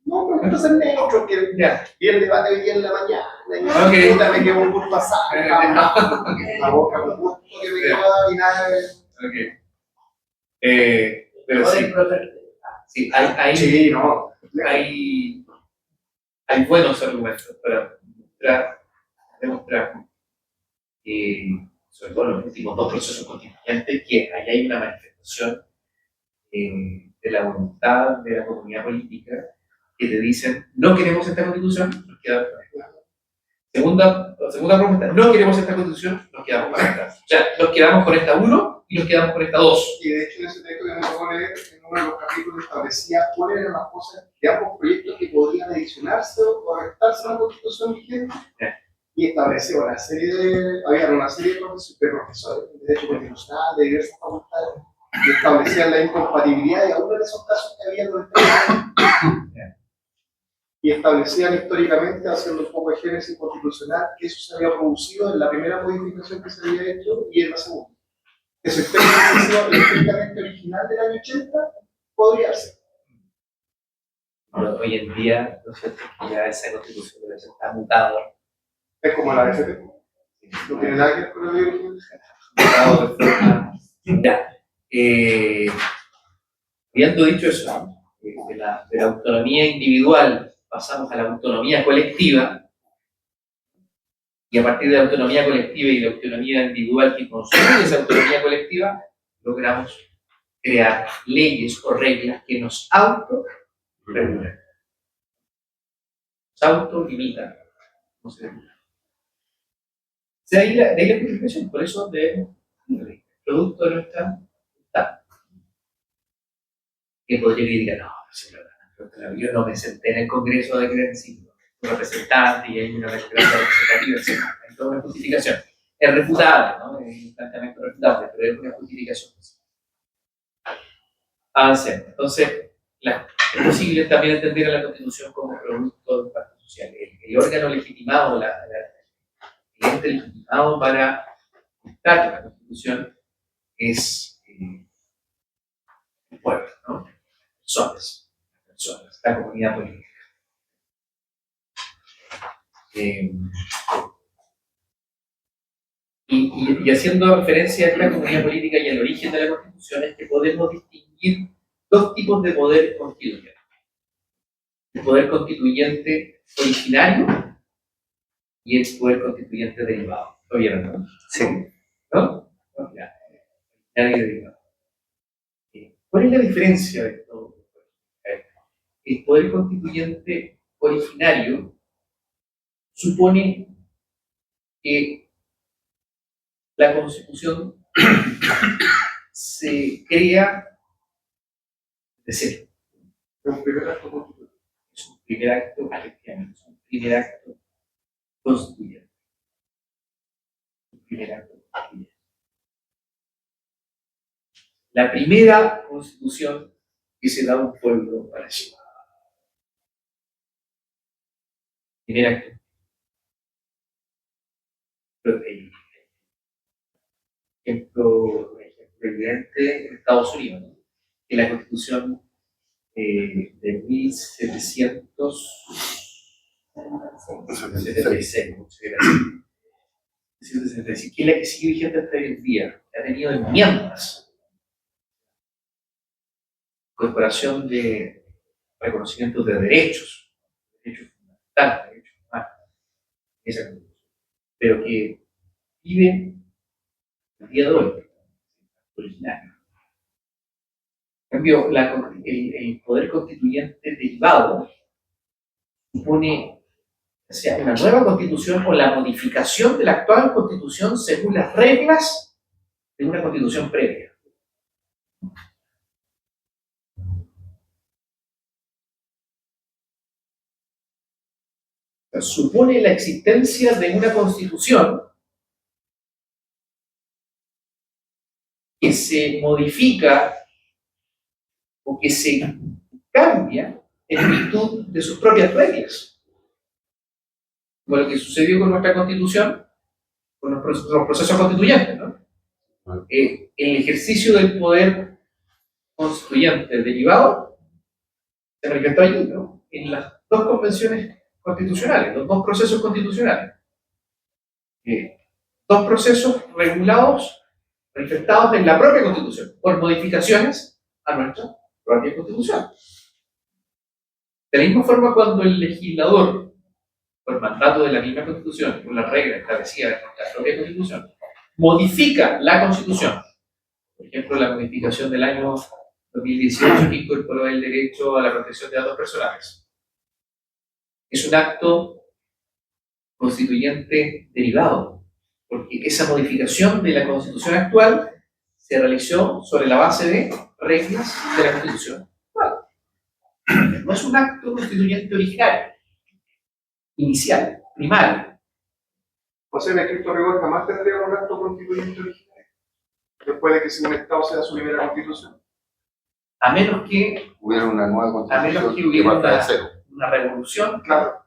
No, pero entonces neutro, que Ya. vi el debate hoy día en la mañana, y Ok. puta, me quedó un bus pasaje, la boca con gusto que me quedaba y nada de... Ok. Pero sí, sí, Sí, no. hay buenos argumentos para demostrar que, sobre todo en los últimos dos procesos constituyentes, que ahí hay una manifestación de la voluntad de la comunidad política que te dicen, no queremos esta constitución, nos quedamos con esta. Segunda propuesta, no queremos esta constitución, nos quedamos con esta. O sea, nos quedamos con esta 1 y nos quedamos con esta 2. Y de hecho en ese texto que me tocó leer, en uno de los capítulos establecía cuáles eran las cosas de ambos proyectos que podían adicionarse o restarse a la constitución vigente. Y estableció había una serie de profesores de derecho constitucional, de diversas facultades, que establecían la incompatibilidad de algunos de esos casos que había en los textos. Y establecían históricamente, haciendo un poco de génesis constitucional, que eso se había producido en la primera modificación que se había hecho y en la segunda. Que su estrictamente original del año 80 podría ser. Bueno, hoy en día, lo cierto es que ya esa constitución de hecho está mutado. Es como la FP. No tiene nada que ver con la ley original. Mutado de forma. Ya. Habiendo dicho eso, de la autonomía individual pasamos a la autonomía colectiva, y a partir de la autonomía colectiva y la autonomía individual que construye esa autonomía colectiva, logramos crear leyes o reglas que nos autorregulan. Nos autolimitan. No se regulan. De ahí la justificación, por eso de producto de nuestra voluntad. Que podría criticar, no, yo no me senté en el Congreso de Credencial, un representante y hay una democracia representativa, etc. Hay toda una justificación. Es refutable, ¿no? Es un planteamiento refutable, pero es una justificación. Avancemos. Entonces, es posible también entender a la Constitución como producto del pacto social. El órgano legitimado, el ente legitimado para dictar la Constitución es el pueblo, ¿no? Personas, la comunidad política. Y haciendo referencia a esta comunidad política y al origen de la Constitución, es que podemos distinguir dos tipos de poder constituyente. El poder constituyente originario y el poder constituyente derivado. ¿Lo vieron, no? Sí. ¿No? Ya. Originario y derivado. ¿Cuál es la diferencia de esto? El poder constituyente originario supone que la Constitución se crea de cero. Es un primer acto constitucional. Es un primer acto, efectivamente, es un primer acto constituyente. Un primer acto constituyente. La primera constitución que se da a un pueblo para sí. Primer acto. Ejemplo evidente en Estados Unidos, ¿no? Que la Constitución de 1776, que es la que sigue vigente hasta hoy en día, ha tenido enmiendas. Incorporación de reconocimiento de derechos fundamentales, derechos humanos, esa constitución, pero que vive el día de hoy, originario. En cambio, el poder constituyente derivado supone, o sea, una nueva constitución o la modificación de la actual constitución según las reglas de una constitución previa. O sea, supone la existencia de una constitución que se modifica o que se cambia en virtud de sus propias reglas. Como lo que sucedió con nuestra constitución, con los procesos constituyentes, ¿no? El ejercicio del poder constituyente derivado se manifestó allí, ¿no? En las dos convenciones constitucionales, los dos procesos constitucionales. Dos procesos regulados, manifestados en la propia Constitución, por modificaciones a nuestra propia Constitución. De la misma forma, cuando el legislador, por mandato de la misma Constitución, por la regla establecida en nuestra propia Constitución, modifica la Constitución, por ejemplo, la modificación del año 2018 que incorporó el derecho a la protección de datos personales, es un acto constituyente derivado, porque esa modificación de la Constitución actual se realizó sobre la base de reglas de la Constitución actual. No es un acto constituyente originario, inicial, primario. José, en estricto rigor, jamás tendría un acto constituyente originario, después de que si un Estado sea su primera constitución. A menos que Hubiera una nueva a menos constitución que hubiera parta de cero. una revolución, Claro.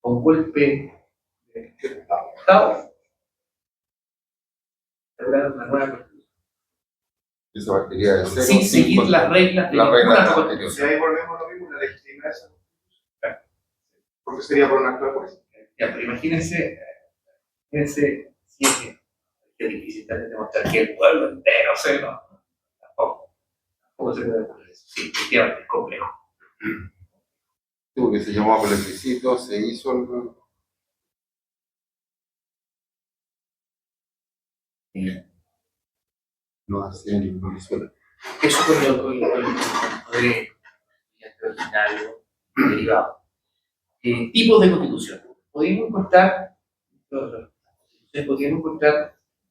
o un golpe de Estado, elaborar una nueva constitución. Esa partiría de cero. Sin seguir contra las reglas de las reglas ninguna de la constitución. Si ahí volvemos a lo mismo, la legitimidad de esa constitución. Porque sería por un acto de fuerza. Ya, pero imagínense si es difícil también demostrar que el pueblo entero se no. Tampoco se puede hacer eso. Sí, efectivamente, es complejo. Porque se llamó a plebiscito, se hizo el... No hacía ningún Venezuela. Eso con el poder originario derivado. Tipos de constitución. Podríamos encontrar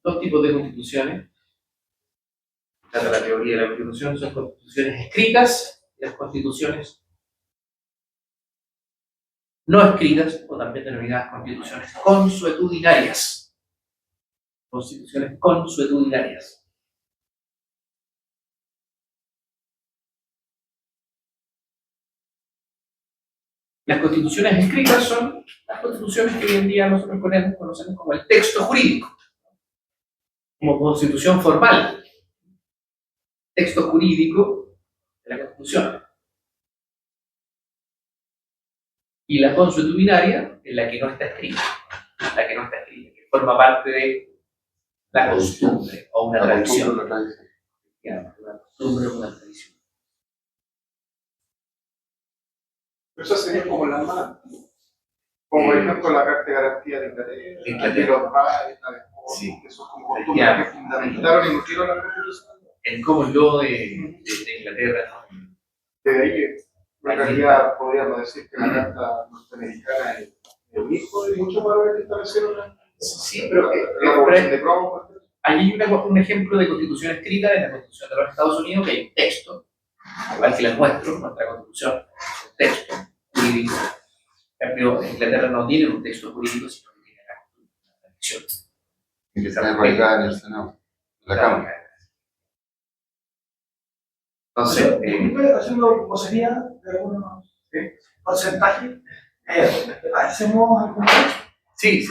dos tipos de constituciones. La teoría de la constitución son constituciones escritas y las constituciones no escritas, o también denominadas constituciones consuetudinarias. Constituciones consuetudinarias. Las constituciones escritas son las constituciones que hoy en día nosotros conocemos como el texto jurídico, como constitución formal, texto jurídico de la Constitución. Y la consuetudinaria es la que no está escrita, que forma parte de la costumbre o una tradición. La tradición. Una costumbre o una tradición. Eso sería como la más. Como por ejemplo la Carta de Garantía de Inglaterra, los padres, Sí. que son como costumbres que fundamentaron y nutrieron la Constitución. El common law de Inglaterra, ¿no? De ahí, en realidad, podríamos decir que la Carta norteamericana es el hijo de muchos valores que establecieron Sí, pero la Revolución de Cromwell. hay un ejemplo de constitución escrita en la Constitución de los Estados Unidos, que hay un texto, igual que la nuestra Constitución, es un texto jurídico. En cambio, en Inglaterra no tiene un texto jurídico, sino que tiene una tradición. Y que está arraigada en el Senado, en la Cámara. Entonces, haciendo vocería de algunos porcentajes, hacemos algún sí.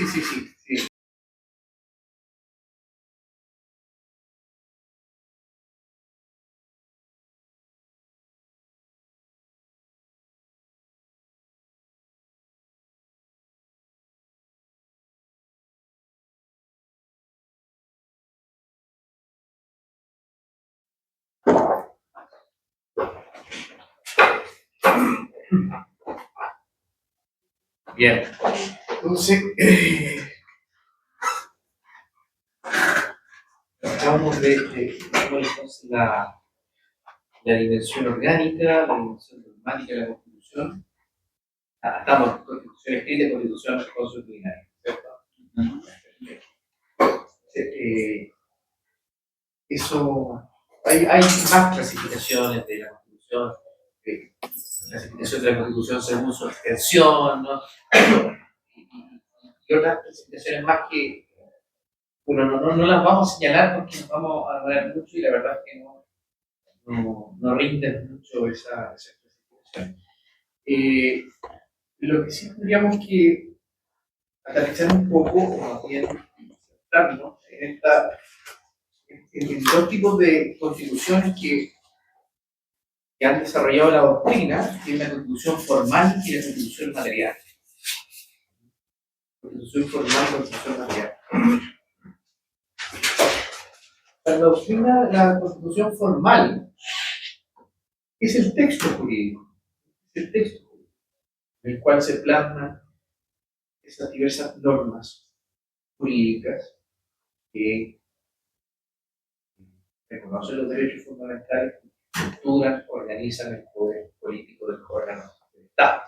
Bien. Entonces, hablamos de entonces, la dimensión orgánica, la dimensión dogmática de la Constitución. Estamos en Constitución escrita y Constitución consuetudinaria, ¿cierto? Eso, hay más clasificaciones de la Constitución, clasificación de la Constitución según su extensión, ¿no? Y otras clasificaciones más que, bueno, no las vamos a señalar porque nos vamos a demorar mucho y la verdad es que no rinden mucho esa clasificación. Lo que sí tendríamos que analizar un poco, o más bien centrarnos en dos tipos de constituciones que han desarrollado la doctrina, que es la constitución formal y la constitución material. Constitución formal y constitución material. Para la doctrina, la constitución formal es el texto jurídico, es el texto jurídico, en el cual se plasman esas diversas normas jurídicas que reconocen los derechos fundamentales, estructuran, organizan el poder político de los órganos del Estado.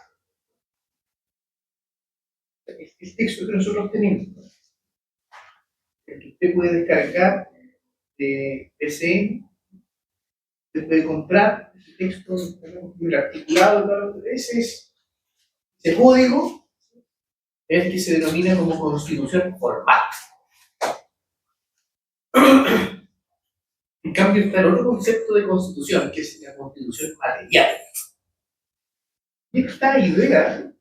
El texto que nosotros tenemos, el que usted puede descargar de PCM, usted puede comprar ese texto, el articulado, ese código es el que se denomina como constitución formal. En cambio está el otro concepto de constitución, que es la constitución material. Y esta idea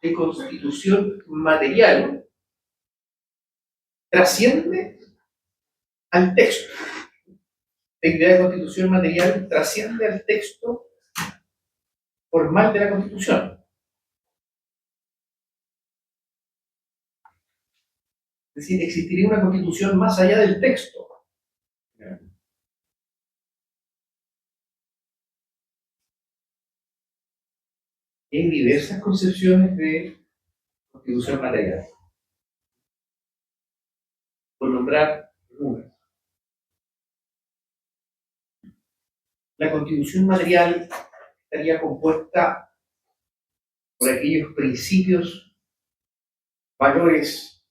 de constitución material trasciende al texto. La idea de constitución material trasciende al texto formal de la Constitución. Es decir, existiría una constitución más allá del texto. Hay diversas concepciones de constitución material. Por nombrar una. La constitución material estaría compuesta por aquellos principios, valores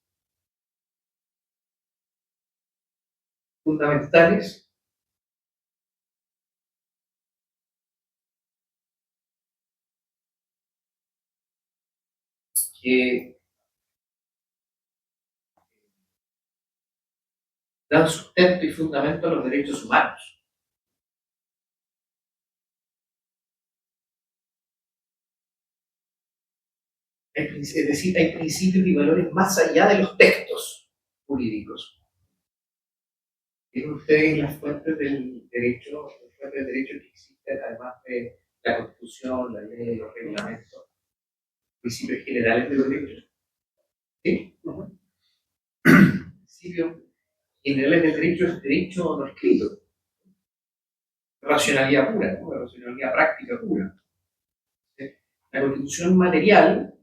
fundamentales que dan sustento y fundamento a los derechos humanos. Es decir, hay principios y valores más allá de los textos jurídicos. Tienen ustedes las fuentes del derecho, que existen, además de la Constitución, la ley, los reglamentos, principios generales de los derechos. ¿Sí? Principios generales del derecho es derecho no escrito. Racionalidad pura, ¿no? Racionalidad práctica pura. La Constitución material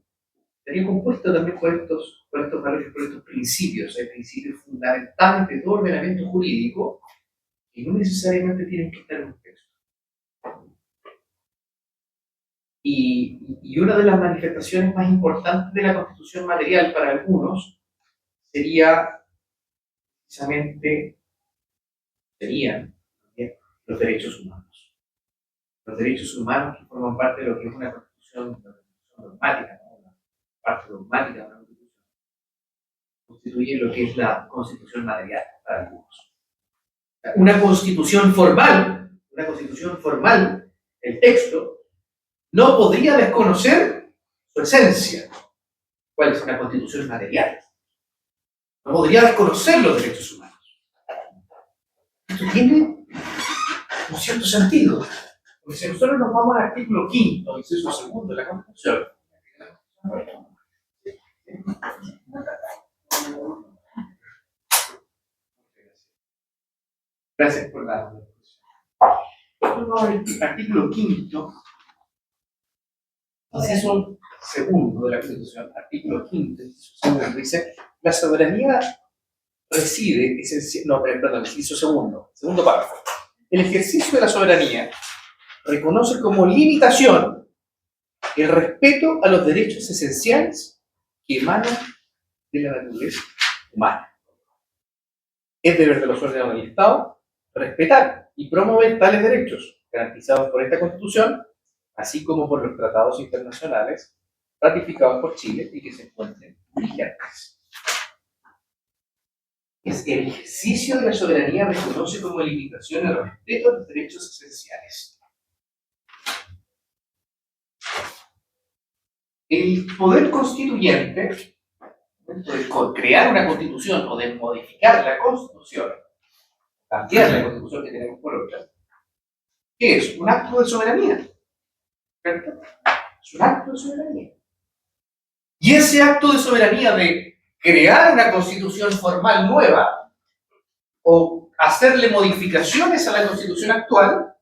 estaría compuesta también por estos valores, por estos principios. Hay principios fundamentales de todo ordenamiento jurídico que no necesariamente tienen que estar en un texto. Y una de las manifestaciones más importantes de la Constitución material para algunos serían los derechos humanos. Los derechos humanos que forman parte de lo que es una Constitución dogmática, ¿no? Una parte dogmática de una Constitución, constituye lo que es la Constitución material para algunos. Una constitución formal, el texto, no podría desconocer su esencia. ¿Cuál es una constitución material? No podría desconocer los derechos humanos. Esto tiene un cierto sentido. Porque si nosotros nos vamos al artículo 5, inciso segundo de la Constitución, gracias por la discusión. Vamos al artículo 5. Inciso segundo de la Constitución, artículo 5, inciso segundo, dice: la soberanía reside, inciso segundo párrafo. El ejercicio de la soberanía reconoce como limitación el respeto a los derechos esenciales que emanan de la naturaleza humana. Es deber de los órganos del Estado respetar y promover tales derechos garantizados por esta Constitución, así como por los tratados internacionales ratificados por Chile y que se encuentren vigentes. Es el ejercicio de la soberanía reconoce como limitación el respeto a los derechos esenciales. El poder constituyente, de crear una constitución o de modificar la constitución, cambiar la constitución que tenemos por otra, ¿qué es? Un acto de soberanía. ¿Cierto? Es un acto de soberanía. Y ese acto de soberanía de crear una constitución formal nueva o hacerle modificaciones a la constitución actual,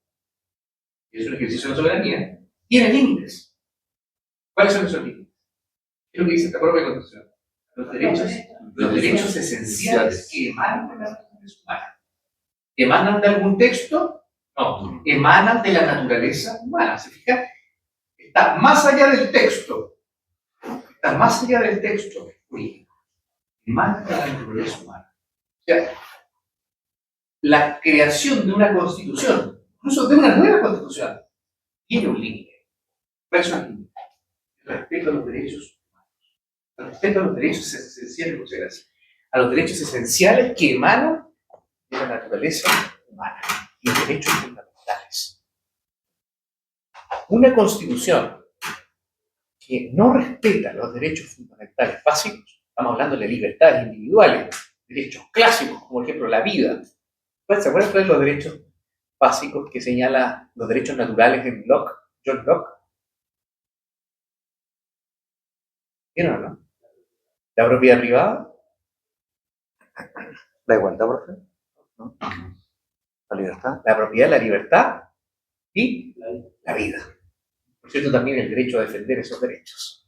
que es un ejercicio de soberanía, tiene límites. ¿Cuáles son esos límites? ¿Qué es lo que dice esta propia constitución? Los derechos esenciales que emanan de la naturaleza humana. ¿Emanan de algún texto? No, emanan de la naturaleza humana. ¿Se fija? Está más allá del texto. Está más allá del texto jurídico. Emanan de la naturaleza humana. O sea, la creación de una constitución, incluso de una nueva constitución, tiene un límite. ¿Cuál es el límite? El respeto a los derechos humanos. El respeto a los derechos esenciales, a los derechos esenciales que emanan de la naturaleza humana y los derechos fundamentales. Una constitución que no respeta los derechos fundamentales básicos, estamos hablando de libertades individuales, derechos clásicos, como por ejemplo la vida. ¿Se acuerdan de los derechos básicos que señala los derechos naturales en Locke, John Locke? ¿Vieron o no? La propiedad privada. La igualdad, profe. ¿No? La libertad. La propiedad, la libertad y la vida. Por cierto, también el derecho a defender esos derechos.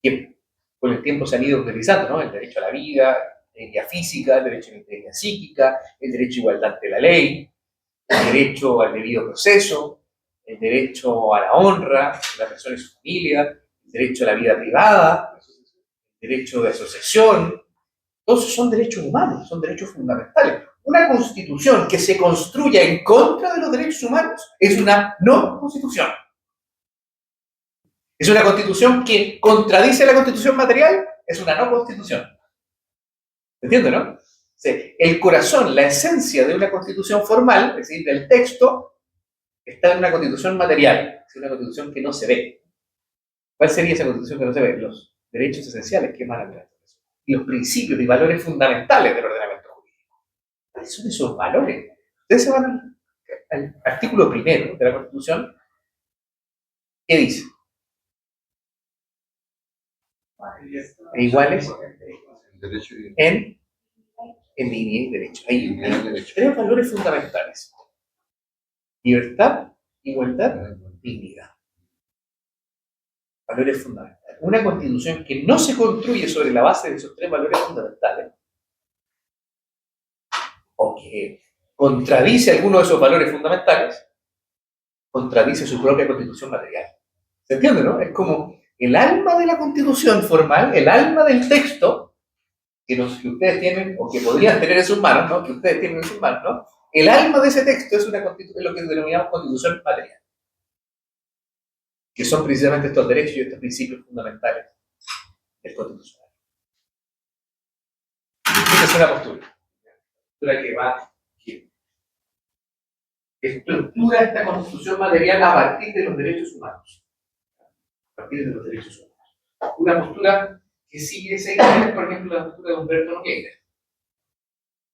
Que con el tiempo se han ido utilizando, ¿no? El derecho a la vida, la integridad física, el derecho a la integridad psíquica, el derecho a igualdad ante la ley, el derecho al debido proceso, el derecho a la honra de la persona y su familia, el derecho a la vida privada, el derecho de asociación. Todos son derechos humanos, son derechos fundamentales. Una constitución que se construya en contra de los derechos humanos es una no constitución. Es una constitución que contradice la constitución material, es una no constitución. ¿Entiendes, no? Sí. El corazón, la esencia de una constitución formal, es decir, del texto, está en una constitución material, es una constitución que no se ve. ¿Cuál sería esa constitución que no se ve? Los derechos esenciales que emanan de la constitución. Y los principios y valores fundamentales del ordenamiento jurídico. ¿Cuáles son esos valores? Ustedes se van al artículo 1 de la Constitución. ¿Qué dice? Iguales en dignidad y derecho. Hay tres valores fundamentales: libertad, igualdad, dignidad. Valores fundamentales. Una constitución que no se construye sobre la base de esos tres valores fundamentales, o que contradice alguno de esos valores fundamentales, contradice su propia constitución material. ¿Se entiende, no? Es como el alma de la constitución formal, el alma del texto que ustedes tienen, o que podrían tener en sus manos, ¿no? Que ustedes tienen en sus manos, ¿no? El alma de ese texto es lo que denominamos constitución material, que son precisamente estos derechos y estos principios fundamentales del constitucional. Esa es una postura que estructura esta constitución material a partir de los derechos humanos. A partir de los derechos humanos. Una postura que sigue esa idea, por ejemplo, la postura de Humberto Nogueira,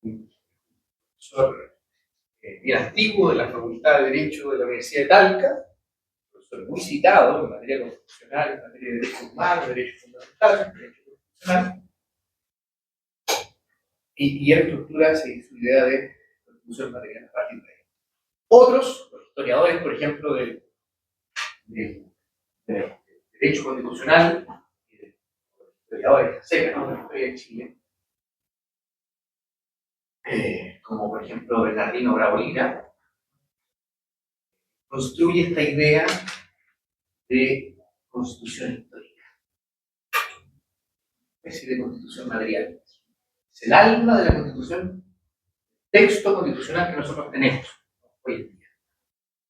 profesor bien antiguo de la Facultad de Derecho de la Universidad de Talca, profesor muy citado en materia constitucional, en materia de derechos humanos, derechos fundamentales, derecho constitucional, y él estructura su idea de constitución material a partir de ahí. Otros, los historiadores, por ejemplo, del de derecho constitucional y de historiadores seca, ¿no?, de la historia de Chile, como por ejemplo Bernardino Bravo Lira, construye esta idea de constitución histórica, una especie de constitución material. Es el alma de la constitución, texto constitucional que nosotros tenemos hoy en día,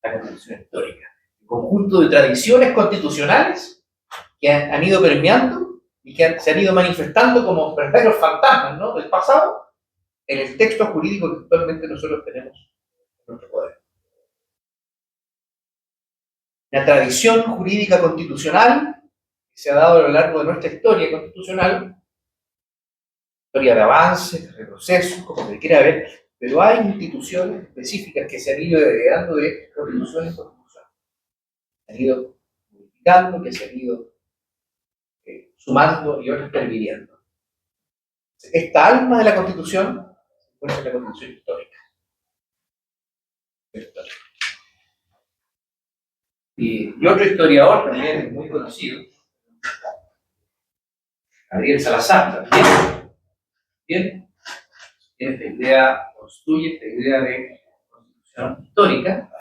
la constitución histórica. Un conjunto de tradiciones constitucionales que han ido permeando y que se han ido manifestando como verdaderos fantasmas, ¿no?, del pasado en el texto jurídico que actualmente nosotros tenemos en nuestro poder. La tradición jurídica constitucional que se ha dado a lo largo de nuestra historia constitucional, historia de avances, de retrocesos, como se quiera ver, pero hay instituciones específicas que se han ido heredando de constituciones constitucionales. Se han ido modificando, que se han ido sumando y otras perviviendo. Esta alma de la Constitución se encuentra en la Constitución histórica. Y otro historiador también muy conocido, Gabriel Salazar, también tiene esta idea, construye esta idea de constitución histórica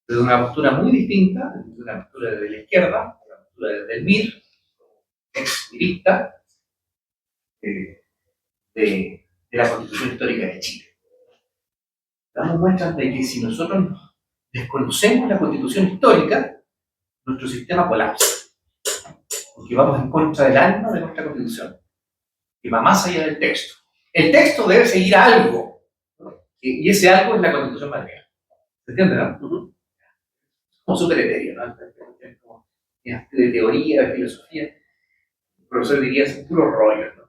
desde una postura muy distinta, desde una postura desde la izquierda, una postura desde el MIR, ex-mirista, de la Constitución Histórica de Chile. Damos muestras de que si nosotros desconocemos la Constitución Histórica, nuestro sistema colapsa, porque vamos en contra del alma de nuestra Constitución, que va más allá del texto. El texto debe seguir a algo, ¿no?, y ese algo es la Constitución material. ¿Se entiende, no? Como súper etéreo, ¿no? Como de teoría, de filosofía. El profesor diría, es puro rollo, ¿no?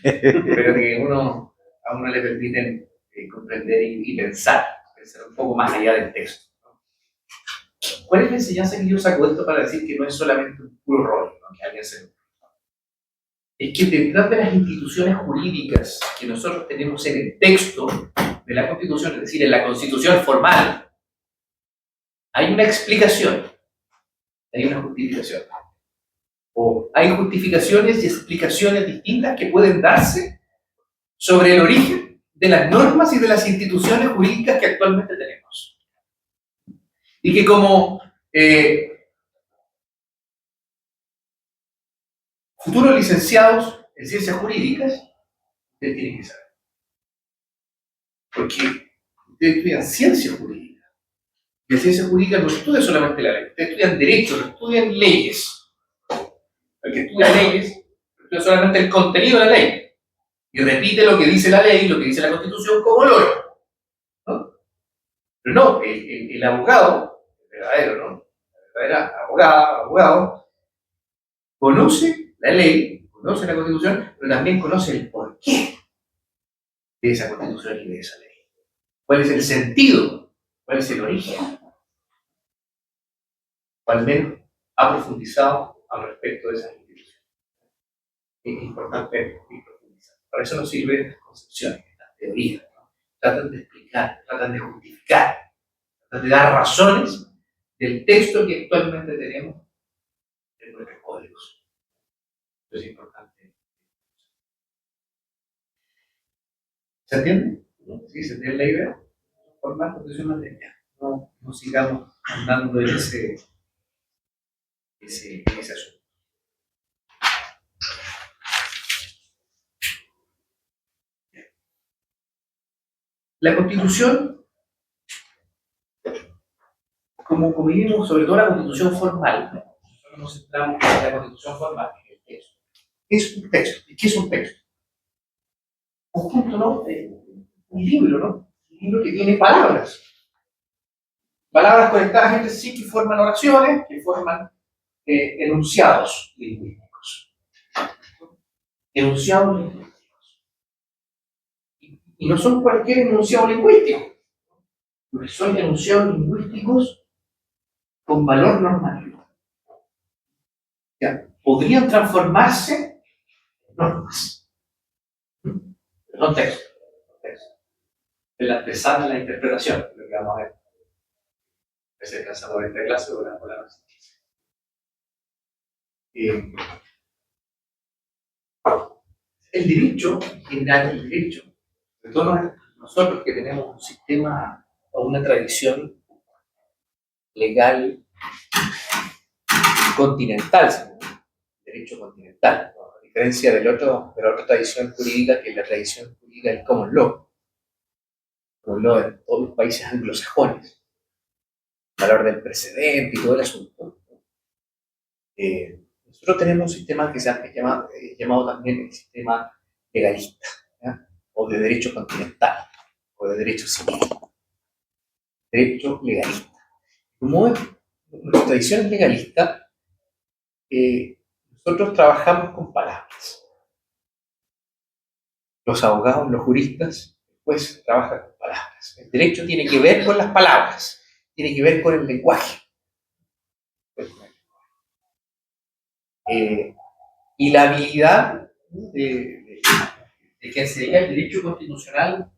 Pero que a uno le permiten comprender y pensar un poco más allá del texto, ¿no? ¿Cuál es la enseñanza que yo saco de esto para decir que no es solamente un puro rollo, ¿no?, que alguien se... Es que detrás de las instituciones jurídicas que nosotros tenemos en el texto de la Constitución, es decir, en la Constitución formal, hay una explicación, hay una justificación. O hay justificaciones y explicaciones distintas que pueden darse sobre el origen de las normas y de las instituciones jurídicas que actualmente tenemos. Y que como futuros licenciados en ciencias jurídicas, ustedes tienen que saber. Porque ustedes estudian ciencias jurídicas. Y en ciencias jurídicas no estudian solamente la ley, ustedes estudian derecho, no estudian leyes. El que estudia leyes estudia solamente el contenido de la ley y repite lo que dice la ley, lo que dice la Constitución como loro, ¿no? Pero no, el abogado, el verdadero, ¿no?, la verdadera abogado, conoce la ley, conoce la Constitución, pero también conoce el porqué de esa Constitución y de esa ley. ¿Cuál es el sentido? ¿Cuál es el origen? O al menos ha profundizado al respecto de esas instituciones. Es importante profundizar. Para eso nos sirven estas concepciones, estas teorías, ¿no? Tratan de explicar, tratan de justificar, tratan de dar razones del texto que actualmente tenemos en nuestros códigos. Eso es importante. ¿Se entiende? ¿Sí? ¿Se entiende la idea? Por más constitución material. No sigamos andando en ese asunto. La Constitución, como vimos, sobre todo la Constitución formal, ¿no?, nosotros nos centramos en la Constitución formal, en el texto. Es un texto. ¿Y qué es un texto? Un conjunto, ¿no?, un libro, ¿no? Un libro que tiene palabras. Palabras conectadas entre sí que forman oraciones, que forman enunciados lingüísticos. Enunciados lingüísticos. Y no son cualquier enunciado lingüístico, porque son enunciados lingüísticos con valor normativo. Ya, podrían transformarse en normas. Pero son textos. En la antesala de la interpretación, lo que vamos a ver. Es el caso de esta clase o la noche. Eh, el derecho, en general, el derecho, sobre todo nosotros que tenemos un sistema o una tradición legal continental, derecho continental, ¿no? A diferencia de la otra tradición jurídica, que es la tradición jurídica del common law en todos los países anglosajones, valor del precedente y todo el asunto. Nosotros tenemos un sistema que se ha llamado también el sistema legalista, ¿ya? O de derecho continental, o de derecho civil, derecho legalista. Como es nuestra tradición legalista, nosotros trabajamos con palabras. Los abogados, los juristas, pues trabajan con palabras. El derecho tiene que ver con las palabras, tiene que ver con el lenguaje. Y la habilidad de quien se dedica al derecho constitucional,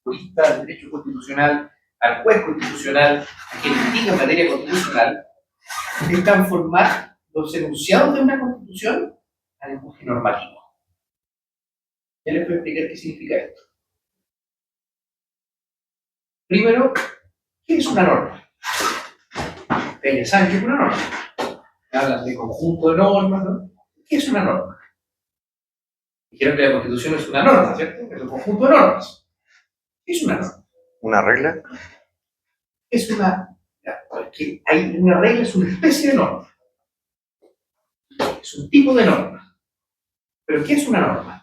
jurista al derecho constitucional, al juez constitucional, a quien litiga en materia constitucional, es transformar los enunciados de una constitución a lenguaje normativo. Ya les voy a explicar qué significa esto. Primero, ¿qué es una norma? Ustedes ya saben qué es una norma. Hablan de conjunto de normas, ¿no? ¿Qué es una norma? Dijeron que la Constitución es una norma, ¿cierto? Es un conjunto de normas. ¿Qué es una norma? ¿Una regla? Es una... Porque hay una regla, es una especie de norma. Es un tipo de norma. ¿Pero qué es una norma?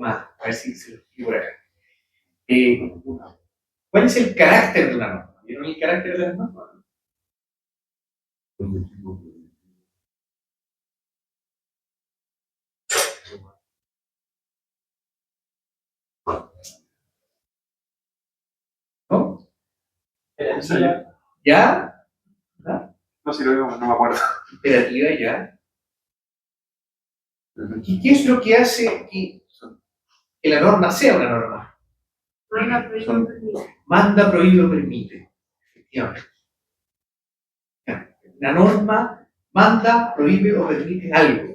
A ver si se lo explico por acá. ¿Cuál es el carácter de una norma? ¿Vieron el carácter de la norma? ¿No? ¿Ya? ¿No? No sé si lo digo, no me acuerdo. Imperativa, ya. ¿Y qué es lo que hace que la norma sea una norma? Manda, prohíbe o permite. Efectivamente. La norma manda, prohíbe o permite algo.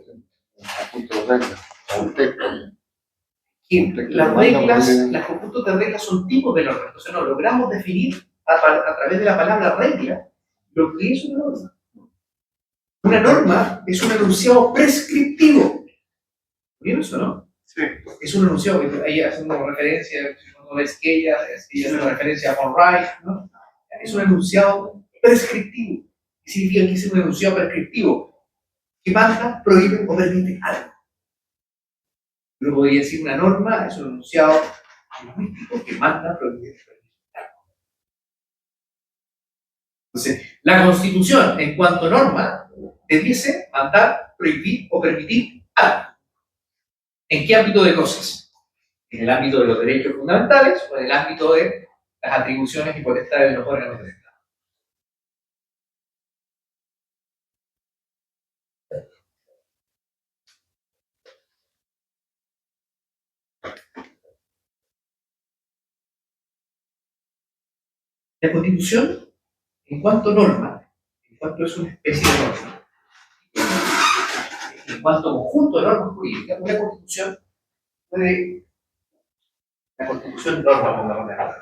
Y las reglas, los conjuntos de reglas son tipos de normas. Entonces no logramos definir a través de la palabra regla lo que es una norma. Una norma es un enunciado prescriptivo. ¿Vieron eso, no? Sí. Es un enunciado que ahí hacemos referencia, cuando ves que ella hace una referencia a Von Reich, ¿no? Es un enunciado prescriptivo. ¿Qué significa que es un enunciado prescriptivo? Que manda, prohíbe o permite algo. Yo podría decir una norma es un enunciado lingüístico que manda, prohíbe o permite algo. Entonces, la Constitución, en cuanto a norma, debiese mandar, prohibir o permitir algo. ¿En qué ámbito de cosas? ¿En el ámbito de los derechos fundamentales o en el ámbito de las atribuciones y potestades de los órganos del Estado? La Constitución, en cuanto a norma, en cuanto es una especie de norma, en cuanto a conjunto de normas jurídicas, una Constitución puede. La Constitución norma fundamental.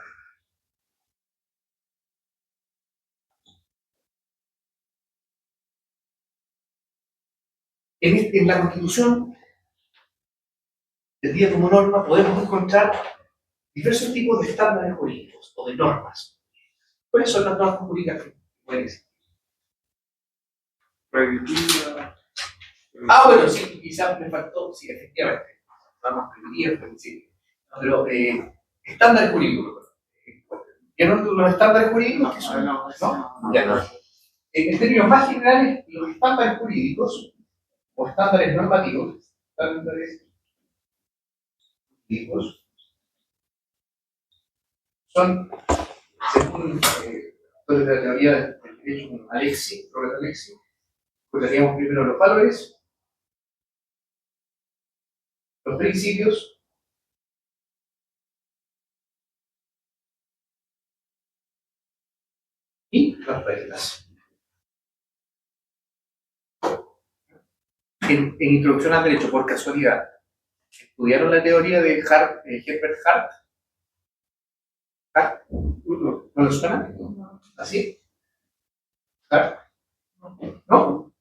En la Constitución, entendida como norma, podemos encontrar diversos tipos de estándares jurídicos o de normas. ¿Cuáles son las normas jurídicas que pueden existir? Prohibitiva. Bueno, sí, quizás me faltó, sí, efectivamente. Normas prohibitivas, pero sí. Pero estándares jurídicos. ¿Vieron los estándares jurídicos? ¿Qué son? ¿No? Ya no. En términos más generales, los estándares jurídicos o estándares normativos, son, según la teoría del derecho Alexi, Robert Alexi, pues teníamos primero los valores, los principios y las reglas. En Introducción al Derecho, por casualidad, ¿estudiaron la teoría de Herbert Hart? ¿Hart? ¿No lo suena? ¿Así? ¿Hart? ¿No?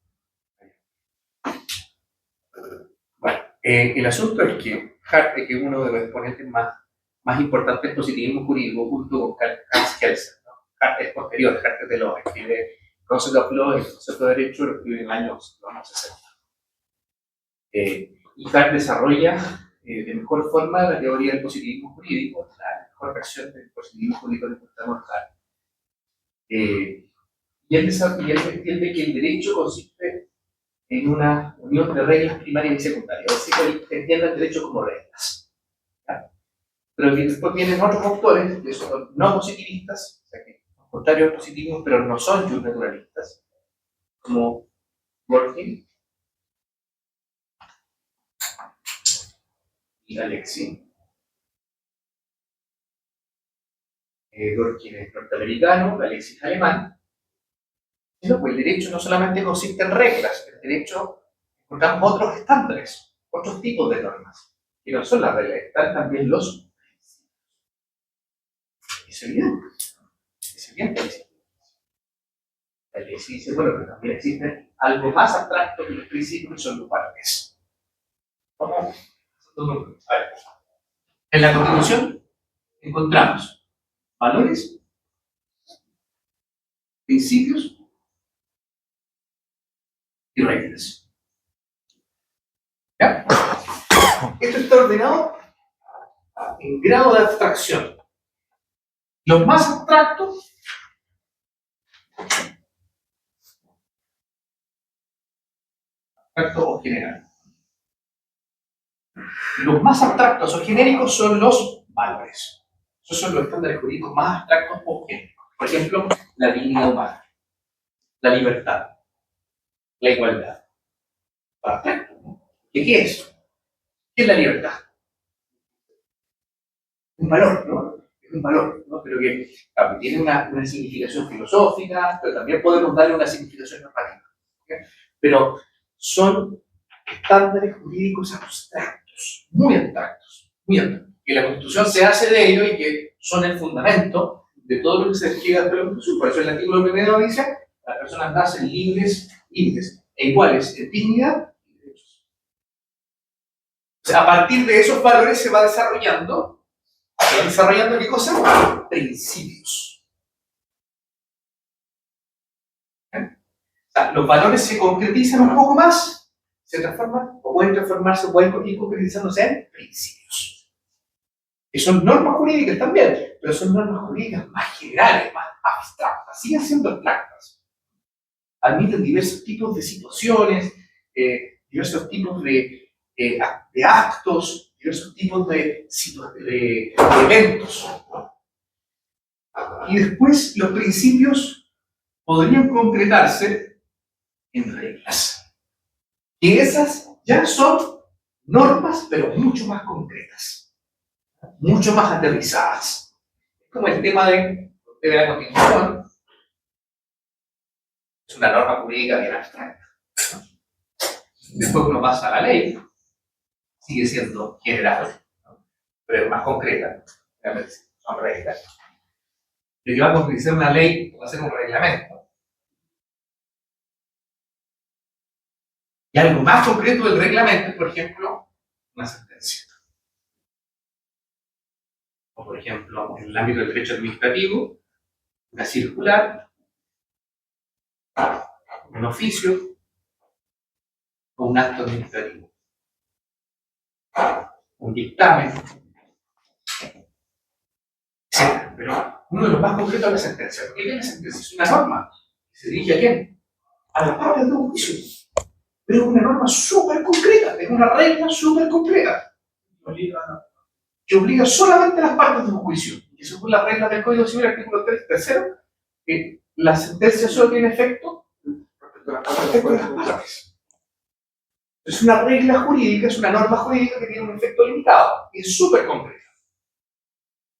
Bueno, el asunto es que Hart, que es uno de los exponentes más importantes del positivismo jurídico, junto con Hans Kelsen, ¿no? Hart es posterior, Hart es de los escribe Concept of Law, el concepto de derecho, lo escribe en los años 60. Y Hart desarrolla de mejor forma la teoría del positivismo jurídico, la mejor versión del positivismo jurídico de Gustav Hart. Y él entiende que el derecho consiste en una unión de reglas primarias y secundarias, es decir, él entiende el derecho como reglas. ¿Ya? Pero después vienen otros autores que son no positivistas, o sea que son contrarios al positivismo, pero no son naturalistas, como Dworkin y Alexis. Dworkin es norteamericano, Alexis es alemán. Pues el derecho no solamente consiste en reglas, el derecho encontramos otros estándares, otros tipos de normas, que no son las reglas, están también los principios. Es evidente. Alexis dice, bueno, pero también existe algo más abstracto que los principios, que son los valores. ¿Cómo? En la Constitución encontramos valores, principios y reglas. ¿Ya? Esto está ordenado en grado de abstracción. Los más abstractos abstracto o general. Los más abstractos o genéricos son los valores. Esos son los estándares jurídicos más abstractos o genéricos. Por ejemplo, la dignidad humana, la libertad, la igualdad. Abstracto. ¿Qué es? ¿Qué es la libertad? Un valor, ¿no? Es un valor, ¿no? Pero que claro, tiene una significación filosófica, pero también podemos darle una significación normativa. ¿Okay? Pero son estándares jurídicos abstractos, muy abstractos, que la Constitución se hace de ellos y que son el fundamento de todo lo que se despliega de la Constitución. Por eso el artículo primero dice: las personas nacen libres e iguales en dignidad y derechos. O sea, a partir de esos valores se va desarrollando ¿qué cosa? Principios. O sea, los valores se concretizan un poco más, se transforman, o pueden transformarse, o pueden ir concretizándose en principios. Que son normas jurídicas también, pero son normas jurídicas más generales, más abstractas, siguen siendo abstractas. Admiten diversos tipos de situaciones, diversos tipos de actos, diversos tipos de eventos. Y después los principios podrían concretarse en reglas. Y esas ya son normas, pero mucho más concretas, mucho más aterrizadas. Es como el tema de la Constitución. Es una norma jurídica bien abstracta. Después uno pasa a la ley, sigue siendo general, ¿no? Pero es más concreta. Son reglas. Lo que va a concretizar una ley va a ser un reglamento. Y algo más concreto del reglamento es, por ejemplo, una sentencia. O, por ejemplo, en el ámbito del derecho administrativo, una circular, un oficio o un acto administrativo. Un dictamen, etc. Pero uno de los más concretos es la sentencia. ¿Qué es la sentencia? Es una norma que se dirige a quién? A las partes de un juicio. Pero es una norma súper concreta, es una regla súper concreta que obliga solamente a las partes de un juicio. Y según las reglas del Código Civil, artículo 3, que la sentencia solo tiene efecto respecto a las partes. Es una regla jurídica, es una norma jurídica que tiene un efecto limitado, y es súper concreta.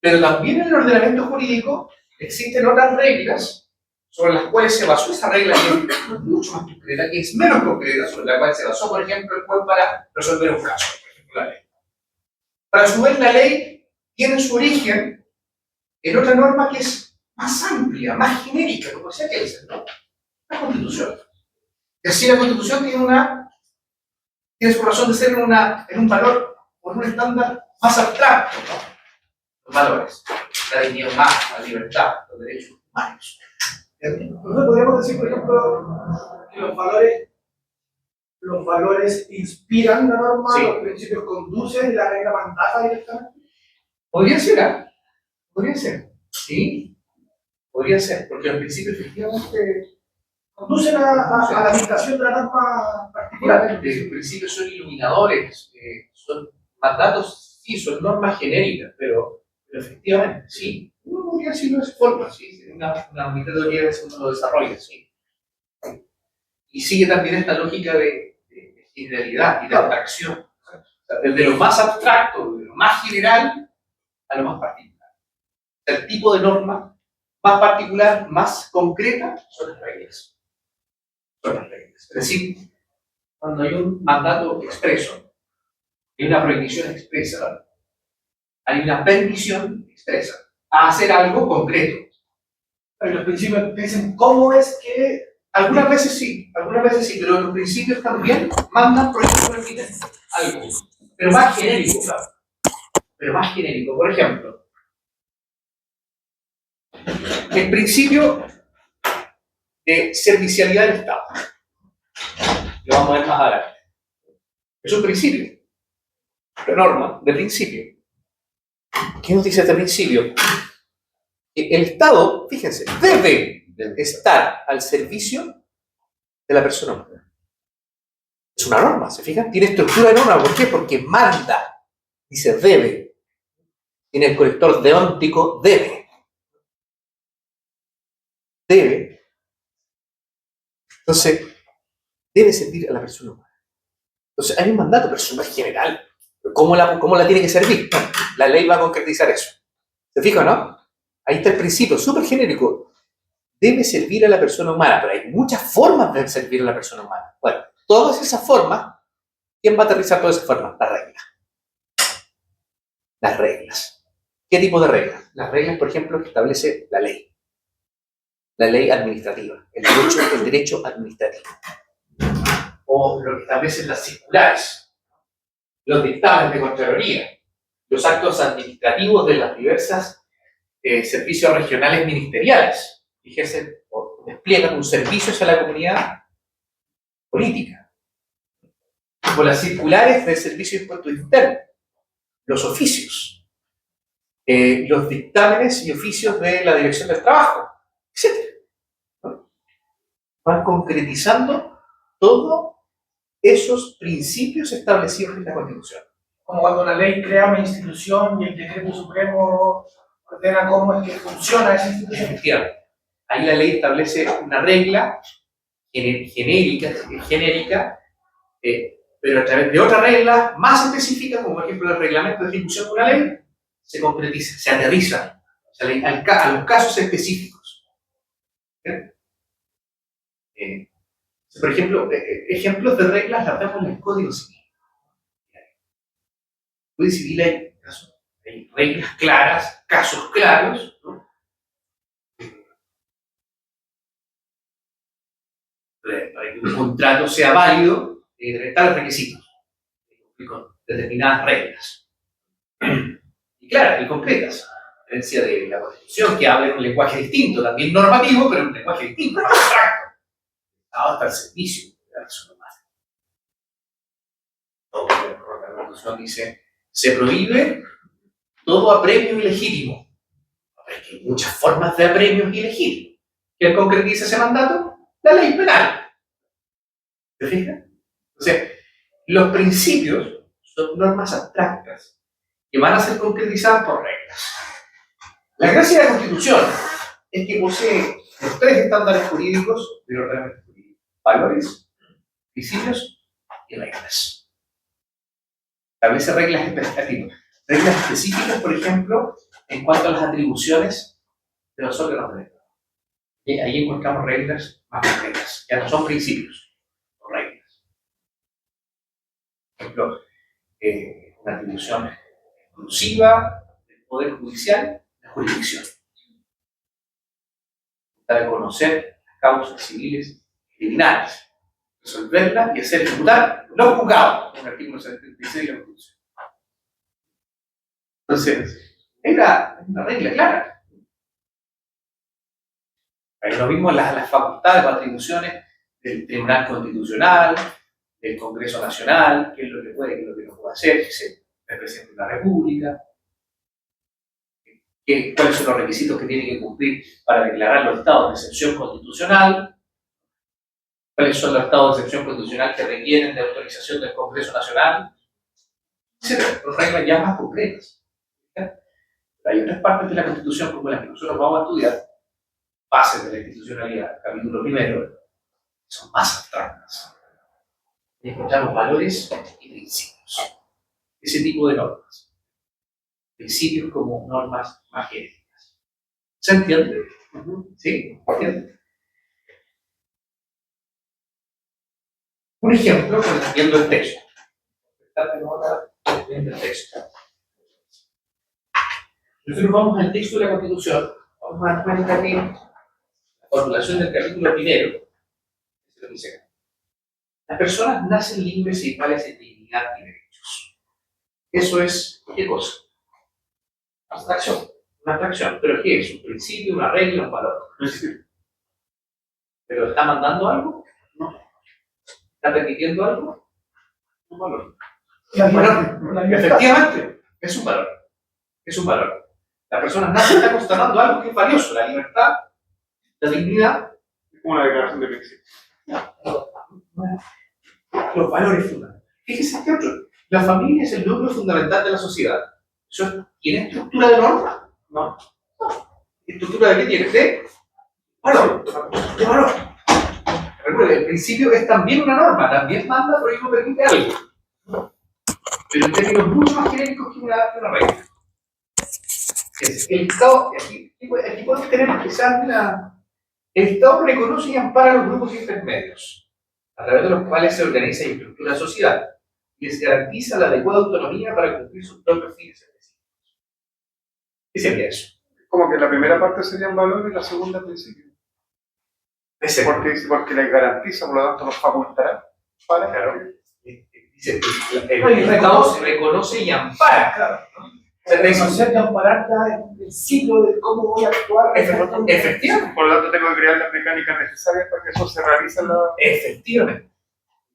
Pero también en el ordenamiento jurídico existen otras reglas sobre las cuales se basó esa regla que es mucho más concreta, que es menos concreta, sobre la cual se basó, por ejemplo, el juez para resolver un caso, por ejemplo, la ley. Pero a su vez la ley tiene su origen en otra norma que es más amplia, más genérica, como decía Kelsen, ¿no? La Constitución. Y así la Constitución tiene su razón de ser en un valor, o en un estándar más abstracto, ¿no? Los valores, la dignidad humana, la libertad, los derechos humanos. Nosotros podríamos decir, por ejemplo, que los valores inspiran la norma, Sí. los principios conducen y la regla mandata directamente. Podría ser, ¿ah? Podría ser, ¿sí? Podría ser, porque los principios efectivamente, Conducen a la aplicación de la norma particular. los principios son iluminadores, son mandatos, sí, son normas genéricas, pero efectivamente, sí. Uno podría decirlo de esa forma, sí. Una metodología que uno lo desarrolla, sí. Y sigue también esta lógica de generalidad y de abstracción. O sea, desde lo más abstracto, de lo más general, a lo más particular. El tipo de norma más particular, más concreta, son las reglas. Son las reglas. Es decir, cuando hay un mandato expreso, hay una prohibición expresa, hay una permisión expresa a hacer algo concreto. Pero los principios dicen cómo es que. Algunas veces sí, pero los principios también mandan prohibición algo, pero más genérico, claro. Pero más genérico. Por ejemplo, el principio de servicialidad del Estado. Lo vamos a ver más adelante. Es un principio, una norma de principio. ¿Qué nos dice este principio? Que el Estado, fíjense, debe estar al servicio de la persona humana. Es una norma, ¿se fijan? Tiene estructura de norma. ¿Por qué? Porque manda. Dice debe. Tiene el corrector deóntico debe. Debe. Entonces, debe servir a la persona humana. Entonces, hay un mandato, pero eso no es general. ¿Cómo la tiene que servir? La ley va a concretizar eso. ¿Se fijan, no? Ahí está el principio, súper genérico. Debe servir a la persona humana, pero hay muchas formas de servir a la persona humana. Bueno, todas esas formas, ¿quién va a aterrizar todas esas formas? Las reglas. Las reglas. ¿Qué tipo de reglas? Las reglas, por ejemplo, que establece la ley. La ley administrativa, el derecho administrativo. O lo que establecen las circulares, los dictámenes de Contraloría, los actos administrativos de las diversas servicios regionales ministeriales, que ejercen o despliegan un servicio hacia la comunidad política. O las circulares del Servicio de Impuestos Internos, los oficios, los dictámenes y oficios de la Dirección del Trabajo, etc. ¿No? Van concretizando todos esos principios establecidos en la Constitución. Como cuando la ley crea una institución y el decreto supremo ordena cómo es que funciona esa institución. Efectivamente. Ahí la ley establece una regla genérica, pero a través de otra regla más específica, como por ejemplo el reglamento de ejecución de una ley, se concretiza, se aterriza a los casos específicos. Por ejemplo, ejemplos de reglas las vemos en el Código Civil. En el Código Civil hay reglas claras, casos claros, ¿no? Para que un contrato sea válido, debe tales requisitos, con determinadas reglas. Y claras y concretas, a diferencia de la Constitución, que habla en un lenguaje distinto, también normativo, pero en un lenguaje distinto, más abstracto. Hasta el servicio de la persona humana. La Constitución dice, se prohíbe todo apremio ilegítimo. Hay muchas formas de apremios ilegítimos. ¿Quién concretiza ese mandato? La ley penal. ¿Se fijan? Entonces, los principios son normas abstractas que van a ser concretizadas por reglas. La gracia de la Constitución es que posee los tres estándares jurídicos del ordenamiento jurídico: valores, principios y reglas. Establece reglas específicas, por ejemplo, en cuanto a las atribuciones de los órganos del Estado. Y ahí encontramos reglas más concretas. Ya no son principios, son reglas. Por ejemplo, una atribución exclusiva del Poder Judicial, la jurisdicción. De conocer las causas civiles y criminales, resolverlas y hacer ejecutar los juzgados, en el artículo 76 de la Constitución. Entonces, era una regla clara. Ahí lo mismo las facultades o atribuciones del Tribunal Constitucional, del Congreso Nacional, qué es lo que puede, qué es lo que no puede hacer, si se representa en la República, cuáles son los requisitos que tiene que cumplir para declarar los estados de excepción constitucional, cuáles son los estados de excepción constitucional que requieren de autorización del Congreso Nacional, etc. Son reglas ya más concretas. Pero hay otras partes de la Constitución como las que nosotros vamos a estudiar, bases de la institucionalidad, capítulo primero, son más abstractas. Y encontramos valores y principios. Ese tipo de normas. Principios como normas más genéricas. ¿Se entiende? ¿Sí? ¿Entiende? Un ejemplo, viendo el texto. Viendo el texto. Nosotros vamos al texto de la Constitución, vamos a dar cuenta que la formulación del capítulo primero, es lo que dice acá. Las personas nacen libres e iguales en dignidad y derechos. Eso es, ¿qué cosa? Abstracción. Una abstracción. ¿Pero qué es? ¿Un principio, una regla, un valor? ¿Pero está mandando algo? No. ¿Está permitiendo algo? Un valor. Efectivamente, es un valor. Es un valor. La persona nace está constatando algo que es valioso, la libertad, la dignidad. Es como una declaración de principios. Los valores fundamentales. Fíjese que otro. La familia es el núcleo fundamental de la sociedad. ¿Eso tiene estructura de norma? No. ¿Estructura de qué tiene? ¿De valor? De valor. Recuerde, el principio es también una norma, también manda, pero no permite algo. Pero en términos mucho más genéricos que una regla. Es el Estado, aquí podemos tener quizás el Estado reconoce y ampara los grupos intermedios, a través de los cuales se organiza y estructura la sociedad, y les garantiza la adecuada autonomía para cumplir sus propios fines específicos. ¿Qué sería eso? Como que la primera parte serían valores y la segunda principios. Porque les garantiza, por lo tanto, los facultará para. Claro. Dice, el Estado se reconoce y ampara. Claro. Reconocer y amparar ya el principio de cómo voy a actuar. Efectivamente. Por lo tanto, tengo que crear las mecánicas necesarias para que eso se realice en la. Efectivamente.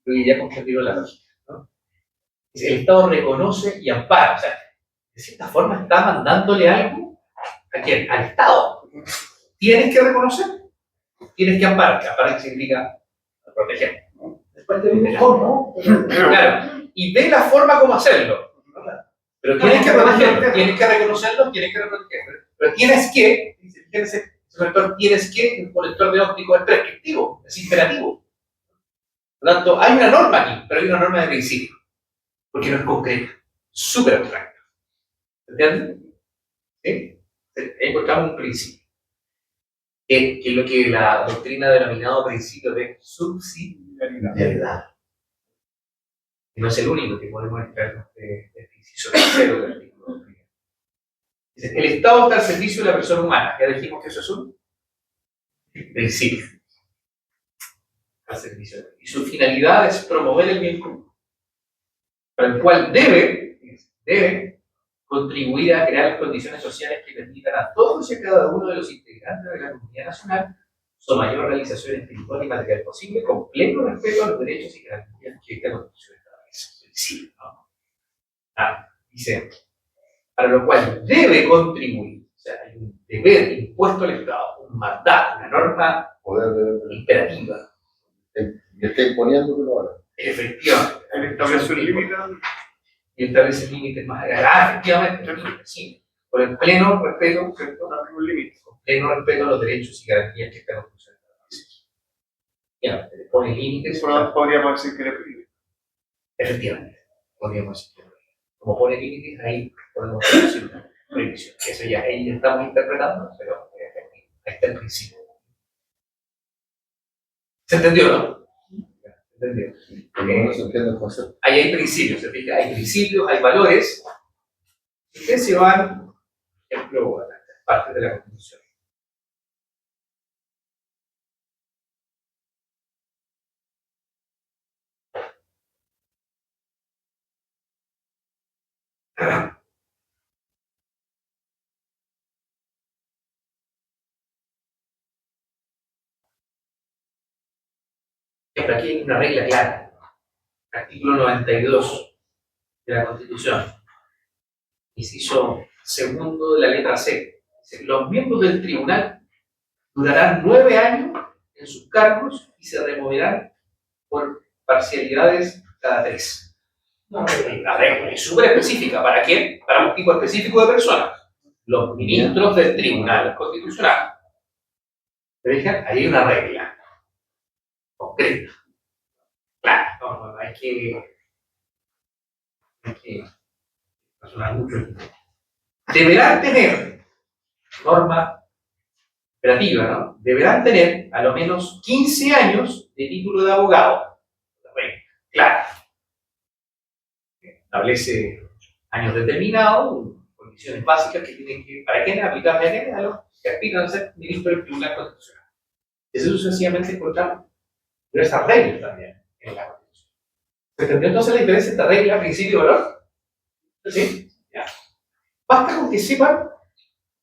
Y ya comprendido la lógica, ¿no? El Estado reconoce y ampara. O sea, de cierta forma está mandándole algo a quién, al Estado. Tienes que reconocer, tienes que amparar. Amparar significa proteger. Después te digo cómo. Claro. Y ve la forma como hacerlo. Pero tienes que protegerlo, tienes que reconocerlo, tienes que protegerlo. Pero tienes que, fíjense, tienes que, el conector de óptico es prescriptivo, es imperativo. Por lo tanto, hay una norma aquí, pero hay una norma de principio. Porque no es concreta, súper abstracta. ¿Entiendes? ¿Sí? Ahí encontramos un principio. Que es lo que la doctrina ha denominado principio de subsidiariedad. Y no es el único que podemos extraer de inciso tercero del artículo 1. Dice, el Estado está al servicio de la persona humana. Ya dijimos que eso es un principio. Al servicio. Y su finalidad es promover el bien común, para el cual debe contribuir a crear las condiciones sociales que permitan a todos y a cada uno de los integrantes de la comunidad nacional su mayor realización espiritual y material posible, con pleno respeto a los derechos y garantías que esta Constitución establece. Sí, ¿no? Dice, para lo cual debe contribuir, o sea, hay un deber impuesto al Estado, un mandato, una norma imperativa. Y está imponiendo que lo haga. Efectivamente. El establece un límite. Y establece límites más allá. Efectivamente, sí. Por el pleno respeto, ¿cierto? Un límite. Con pleno respeto a los derechos y garantías que esta Constitución establece. Ya, le pone límites. Podríamos decir que le prohíbe. Efectivamente, podríamos decir que como pone límites, ahí podemos decir una prohibición. Eso ya ahí estamos interpretando, pero ahí está el principio. ¿Se entendió, no? ¿Se entendió? Por lo menos se entiende el concepto. Ahí hay principios, ¿se fija? Hay principios, hay valores que se van, por ejemplo, a las partes de la Constitución. Ejemplo, aquí hay una regla clara. Artículo 92 de la Constitución. Inciso segundo de la letra C. Dice, los miembros del tribunal durarán 9 años en sus cargos y se removerán por parcialidades cada 3. La regla es súper específica. ¿Para quién? Para un tipo específico de personas. Los ministros del Tribunal Constitucional. ¿Se fijan? Ahí hay una regla concreta. Claro, no hay que razonar mucho. Deberán tener norma operativa, ¿no? Deberán tener a lo menos 15 años de título de abogado. Claro. Establece años determinados, condiciones básicas que tienen que, ¿para qué aplicarle a los que aspiran a ser ministros del Tribunal Constitucional? Eso sucesivamente encontramos. Pero esas reglas también en la Constitución. ¿Se entendió entonces la diferencia entre regla, principio y valor? ¿Sí? Ya. Basta con que sepan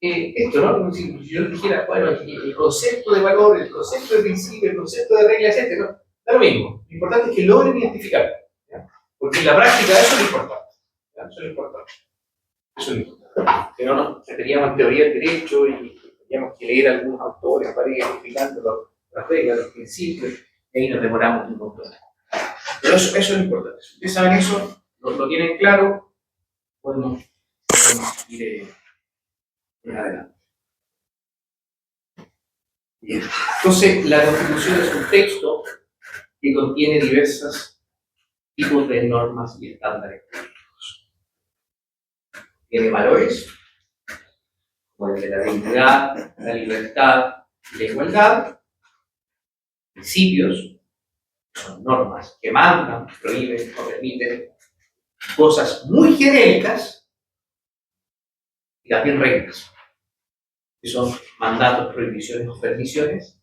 esto, ¿no? Como si yo dijera, bueno, el concepto de valor, el concepto de principio, el concepto de regla, etc. ¿no? Da lo mismo. Lo importante es que logren identificarlo. Porque en la práctica eso es lo importante. ¿Ya? Eso es lo importante. Eso es lo importante. Si no, no, teníamos teoría del derecho y teníamos que leer a algunos autores para ir identificando las reglas, los principios, y ahí nos demoramos un montón. Pero eso es lo importante. Si ustedes saben eso, lo tienen claro, podemos ir adelante. Bien. Entonces, la Constitución es un texto que contiene diversas tipos de normas y estándares políticos. Tiene valores, como el de la dignidad, la libertad y la igualdad. Principios, son normas que mandan, prohíben o permiten cosas muy genéricas, y también reglas, que son mandatos, prohibiciones o permisiones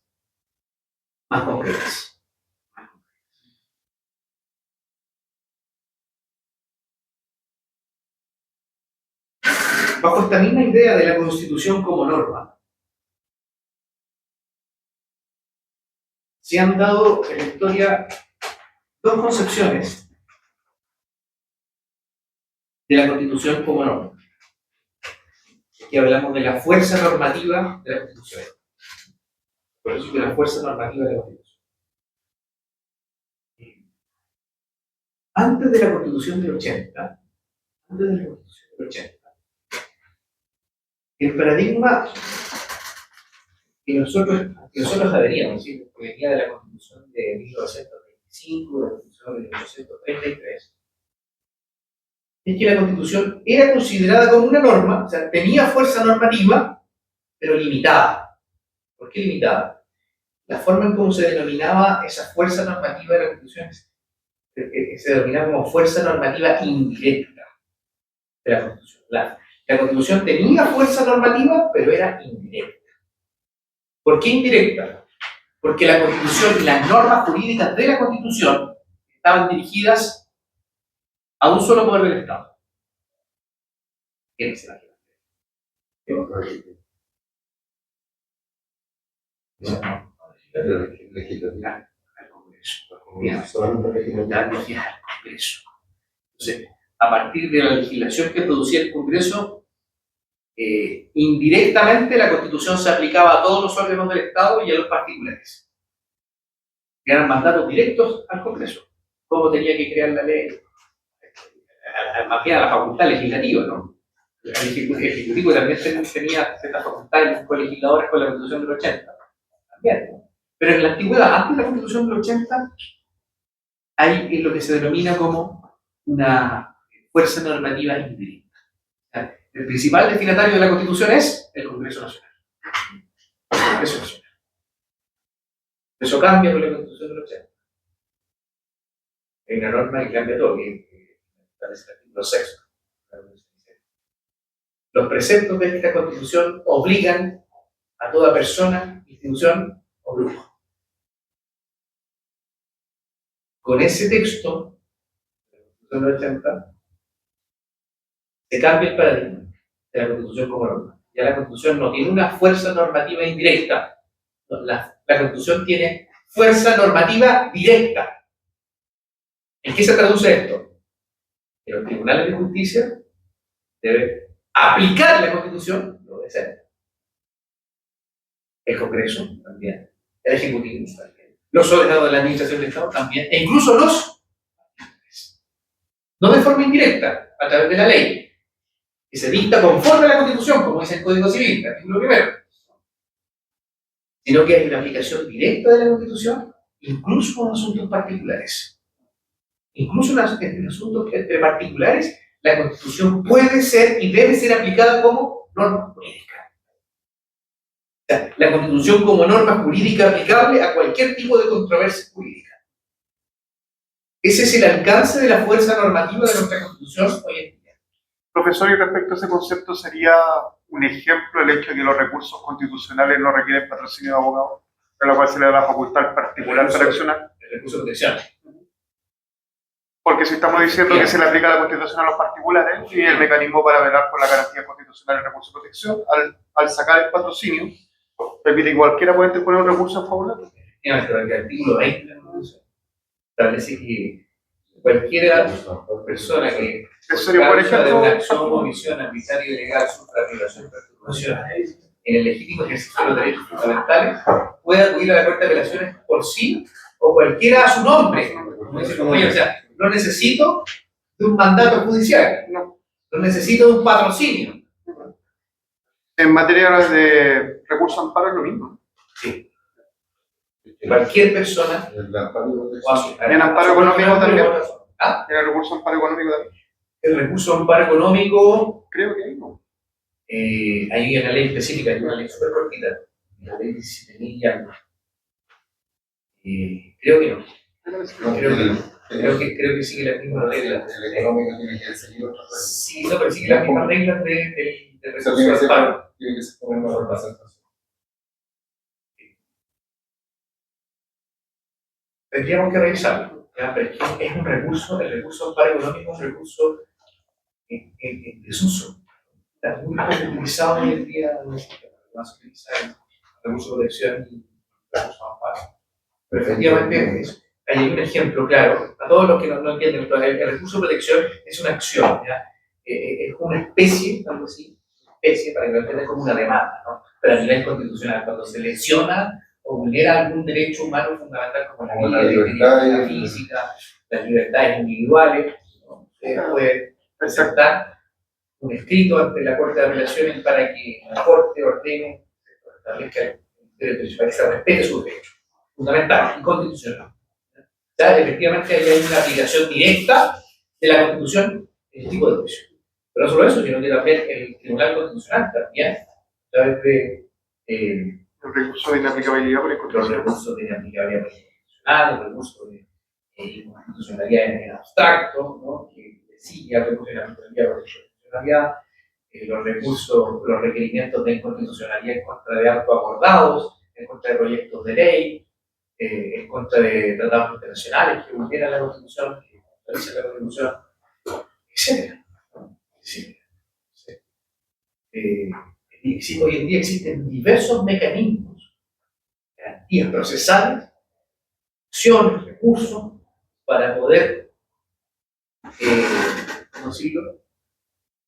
más concretas. Bajo esta misma idea de la Constitución como norma, se han dado en la historia dos concepciones de la Constitución como norma. Aquí hablamos de la fuerza normativa de la Constitución. Por eso de la fuerza normativa de la Constitución. Antes de la Constitución del 80, el paradigma que nosotros adheríamos, ¿sí? Que venía de la Constitución de 1925, de la Constitución de 1833, es que la Constitución era considerada como una norma, o sea, tenía fuerza normativa, pero limitada. ¿Por qué limitada? La forma en cómo se denominaba esa fuerza normativa de la Constitución se denominaba como fuerza normativa indirecta de la Constitución. La Constitución tenía fuerza normativa, pero era indirecta. ¿Por qué indirecta? Porque la Constitución y las normas jurídicas de la Constitución estaban dirigidas a un solo poder del Estado. ¿Quién se imagina? Legislativa. Al Congreso. Entonces, a partir de la legislación que producía el Congreso, indirectamente la Constitución se aplicaba a todos los órganos del Estado y a los particulares. Eran mandatos directos al Congreso. ¿Cómo tenía que crear la ley? Más bien a la facultad legislativa, ¿no? El Ejecutivo también tenía ciertas facultades colegisladoras con la Constitución del 80. También, ¿no? Pero en la antigüedad, antes de la Constitución del 80, hay lo que se denomina como una fuerza normativa indirecta. O sea, el principal destinatario de la Constitución es el Congreso Nacional. El Congreso Nacional. Eso cambia con la Constitución del 80. Hay una norma que cambia todo, que establece el artículo 6. Los preceptos de esta Constitución obligan a toda persona, institución o grupo. Con ese texto, de la Constitución del 80, se cambia el paradigma de la Constitución como norma. Ya la Constitución no tiene una fuerza normativa indirecta. No, la Constitución tiene fuerza normativa directa. ¿En qué se traduce esto? Que los tribunales de justicia deben aplicar la Constitución, lo debe ser. El Congreso también. El Ejecutivo también. Los ordenados de la Administración del Estado también. E incluso los. No de forma indirecta, a través de la ley, que se dicta conforme a la Constitución, como dice el Código Civil, artículo 1, sino que hay una aplicación directa de la Constitución, incluso en asuntos particulares. Incluso en asuntos entre particulares, la Constitución puede ser y debe ser aplicada como norma jurídica. O sea, la Constitución como norma jurídica aplicable a cualquier tipo de controversia jurídica. Ese es el alcance de la fuerza normativa de nuestra Constitución hoy en día. Profesor, y respecto a ese concepto, ¿sería un ejemplo el hecho de que los recursos constitucionales no requieren patrocinio de abogados, a la cual se le da la facultad particular para accionar? El recurso de protección. Porque si estamos diciendo que se le aplica la Constitución a los particulares y el mecanismo para velar por la garantía constitucional del recurso de protección, al sacar el patrocinio, permite que cualquiera pueda interponer un recurso a favor de El artículo 20 de la Constitución establece que cualquier persona que por causa de ejemplo, una acción o omisión arbitraria y ilegal, sufra violación o perturbación en el legítimo ejercicio de los derechos fundamentales, puede acudir a la Corte de Apelaciones por sí o cualquiera a su nombre. Como dice el compañero, o sea, no necesito de un mandato judicial, no necesito de un patrocinio. En materia de recurso amparo es lo mismo. Sí. Cualquier persona. En amparo económico también. ¿Ah? En el recurso amparo económico también. El recurso amparo económico. Creo que no. Hay una ley específica, hay una ley súper cortita, la ley 17.000 y algo. Creo que no. Creo que sigue las mismas reglas. El económico tiene que seguir otras reglas. Sí, no, pero sigue las mismas reglas del recurso amparo. Tiene que ser como una representación. Tendríamos que revisarlo, ¿ya? Pero es un recurso, el recurso amparo económico es un recurso en desuso. Está muy poco utilizado hoy en día, más utilizar el recurso de protección y el recurso amparo. Pero efectivamente, hay un ejemplo claro, a todos los que no entienden, el recurso de protección es una acción, ¿ya? Es una especie, algo así, para que lo entiendan como una demanda, ¿no? Pero a nivel constitucional, cuando se lesiona o vulnera algún derecho humano fundamental como la vida, la integridad física, las libertades individuales, ¿no? Puede presentar un escrito ante la Corte de Apelaciones para que la Corte ordene, establezca el derecho, para que se respete sus derechos fundamentales y constitucionales. Ya, efectivamente, hay una aplicación directa de la Constitución en este tipo de juicio. Pero no solo eso, sino que también el Tribunal Constitucional también, a través de El recurso de inaplicabilidad por los inconstitucional. recursos de inaplicabilidad constitucional, los recursos de inconstitucionalidad en abstracto, ¿no? Que sigue al recurso de inaplicabilidad por inconstitucionalidad, los requerimientos de inconstitucionalidad en contra de actos acordados, en contra de proyectos de ley, en contra de tratados internacionales que vulneran la Constitución, que contradicen la Constitución, etc. Sí. Hoy en día existen diversos mecanismos, garantías procesales, acciones, recursos, para poder ¿cómo decirlo?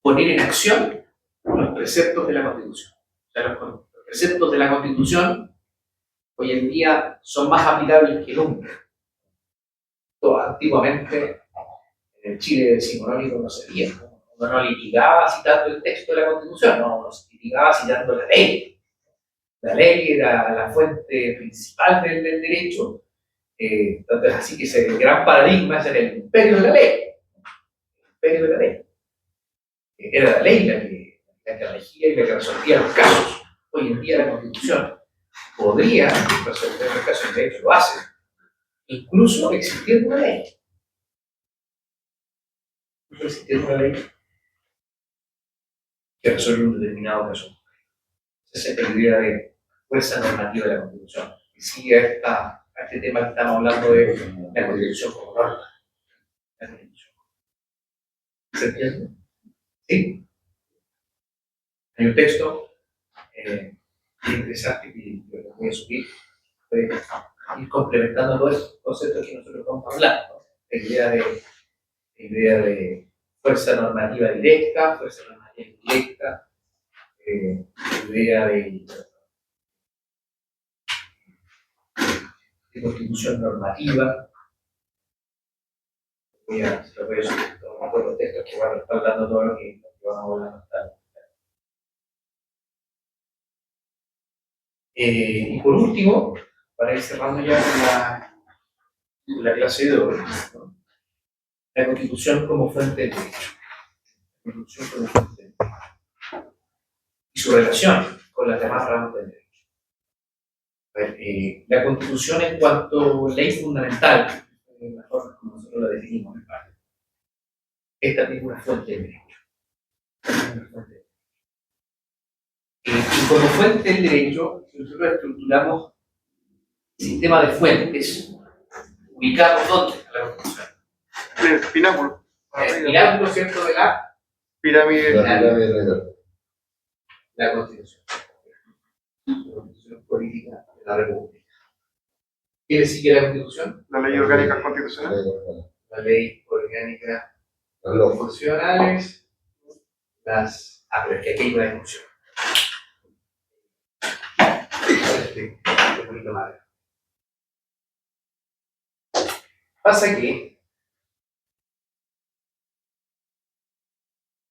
Poner en acción los preceptos de la Constitución. O sea, los preceptos de la Constitución hoy en día son más aplicables que nunca. Antiguamente, en el Chile decimonónico no se veía. Uno no litigaba citando el texto de la Constitución, no, uno se litigaba citando la ley. La ley era la fuente principal del derecho, tanto es así que ese gran paradigma era el imperio de la ley. El imperio de la ley. Era la ley la que regía y la que resolvía los casos. Hoy en día la Constitución podría resolver el caso, de hecho lo hace, incluso existiendo una ley. Incluso existiendo una ley que resuelve un determinado caso. Esa es la idea de fuerza normativa de la Constitución. Y sigue a este tema que estamos hablando de la Constitución como norma. La Constitución. ¿Se entiende? Sí. Hay un texto interesante que yo voy a subir, ir complementando todos estos conceptos que nosotros vamos hablando. La idea de fuerza normativa directa, fuerza normativa indirecta, la idea de constitución normativa. Voy a subir todos los textos que van respaldando todo lo que vamos a hablar más tarde. Y por último, para ir cerrando ya con la clase de hoy, ¿no? La Constitución como fuente del derecho. La Constitución como fuente del derecho. Y su relación con las demás ramas del derecho. La Constitución en cuanto ley fundamental, en la forma como nosotros la definimos en parte, es también una fuente del derecho. Y como fuente del derecho, nosotros estructuramos sistema de fuentes ubicados ¿dónde? En la Constitución. El pináculo. El pináculo, ¿cierto? De la Pirámide. la Constitución. La Constitución política de la República. ¿Qué le sigue la Constitución? La ley orgánica constitucional. La ley orgánica constitucionales. Pero es que aquí hay una discusión. Pasa que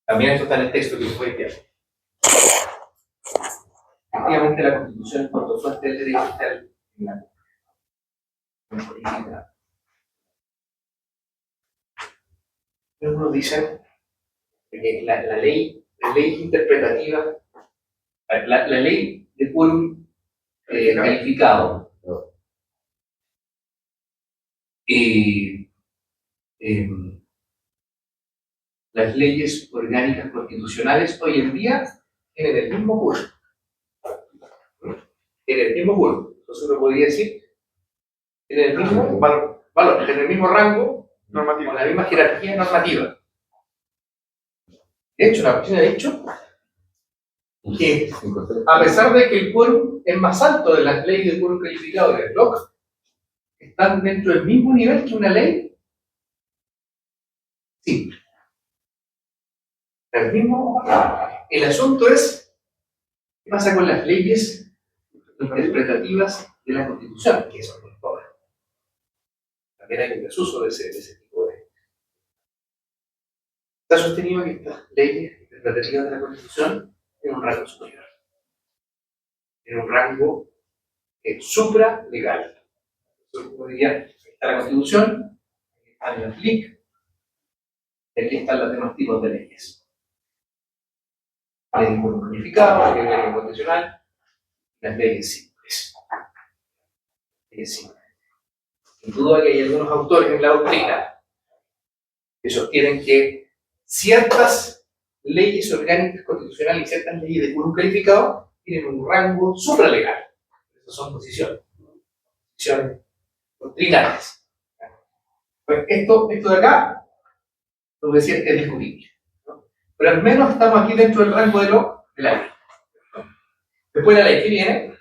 también esto está en el texto que fue enviado. Efectivamente, la Constitución en cuanto a fuente del derecho está en la política. Algunos dicen que la ley interpretativa, la ley de quórum calificado las leyes orgánicas constitucionales hoy en día tienen el mismo quórum. Tienen el mismo quórum. Entonces uno podría decir, tienen el mismo valor, tienen el mismo rango normativo, con la misma jerarquía normativa. De hecho, la cuestión ha dicho que, a pesar de que el quórum es más alto de las leyes de quórum calificado del bloque, están dentro del mismo nivel que una ley simple. El asunto es, ¿qué pasa con las leyes interpretativas de la Constitución? Que son muy pobres. También hay un desuso de ese tipo de... Está sostenido que estas leyes interpretativas de la Constitución tienen un rango superior. Tienen un rango supralegal. Está la Constitución, está el FLIC, y aquí están los demás tipos de leyes. Leyes unificadas, leyes constitucional, las leyes simples. Leyes simples. Sin duda que hay algunos autores en la doctrina que sostienen que ciertas leyes orgánicas constitucionales y ciertas leyes de quórum calificado tienen un rango supralegal. Esas son posiciones doctrinales. Pues esto de acá, lo que decía, es discutible, ¿no? Pero al menos estamos aquí dentro del rango de la ley. Después de la ley, ¿qué viene?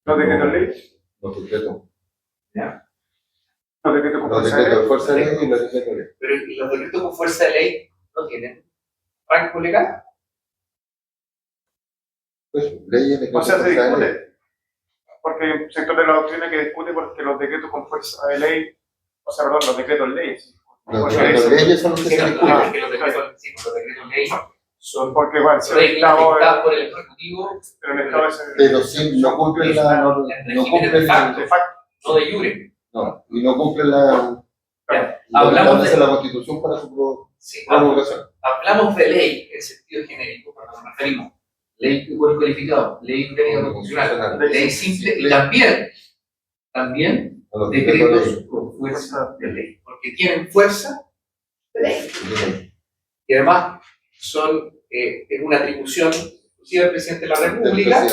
Los decretos de ley. Los decretos. ¿Ya? Los decretos con Los fuerza de decretos de ley. fuerza de ley y los decretos de ley. Pero los decretos con fuerza de ley no tienen rango legal. Pues, leyes de O sea, se fuerza de ley. discute. Porque hay un sector de la doctrina que discute porque los decretos con fuerza de ley, o sea, perdón, los decretos de leyes. Los Porque decretos de leyes son los que se Los discuten. decretos ley son Porque bueno, si el reglas Estado, dictadas por el Ejecutivo, pero el Estado es Pero sí, no cumplen la... No cumplen de facto, de facto. no de jure. No, y no cumplen la... Ya, Lo que hablamos establece de, la Constitución para su sí, promulgación. hablamos de ley en sentido genérico cuando nos referimos ley por calificado, ley técnica constitucional, ley simple y también A los decretos con fuerza de ley, porque tienen fuerza de ley. Y además es una atribución exclusiva del presidente de la República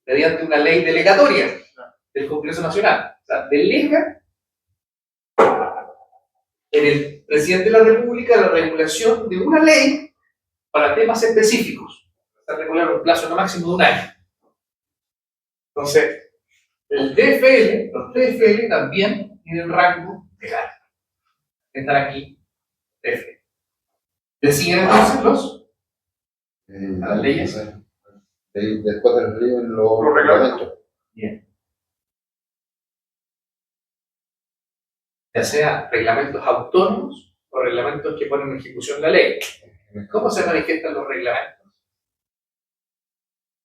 mediante una ley delegatoria del Congreso Nacional. O sea, delega en el presidente de la República la regulación de una ley para temas específicos. Está regulado en un plazo no máximo de un año. Entonces, los TFL también tienen rango legal. Están aquí, TFL. ¿Le siguen entonces las leyes? Después de los leyes, los reglamentos. Bien. Ya sea reglamentos autónomos o reglamentos que ponen en ejecución la ley. ¿Cómo se manifiestan los reglamentos?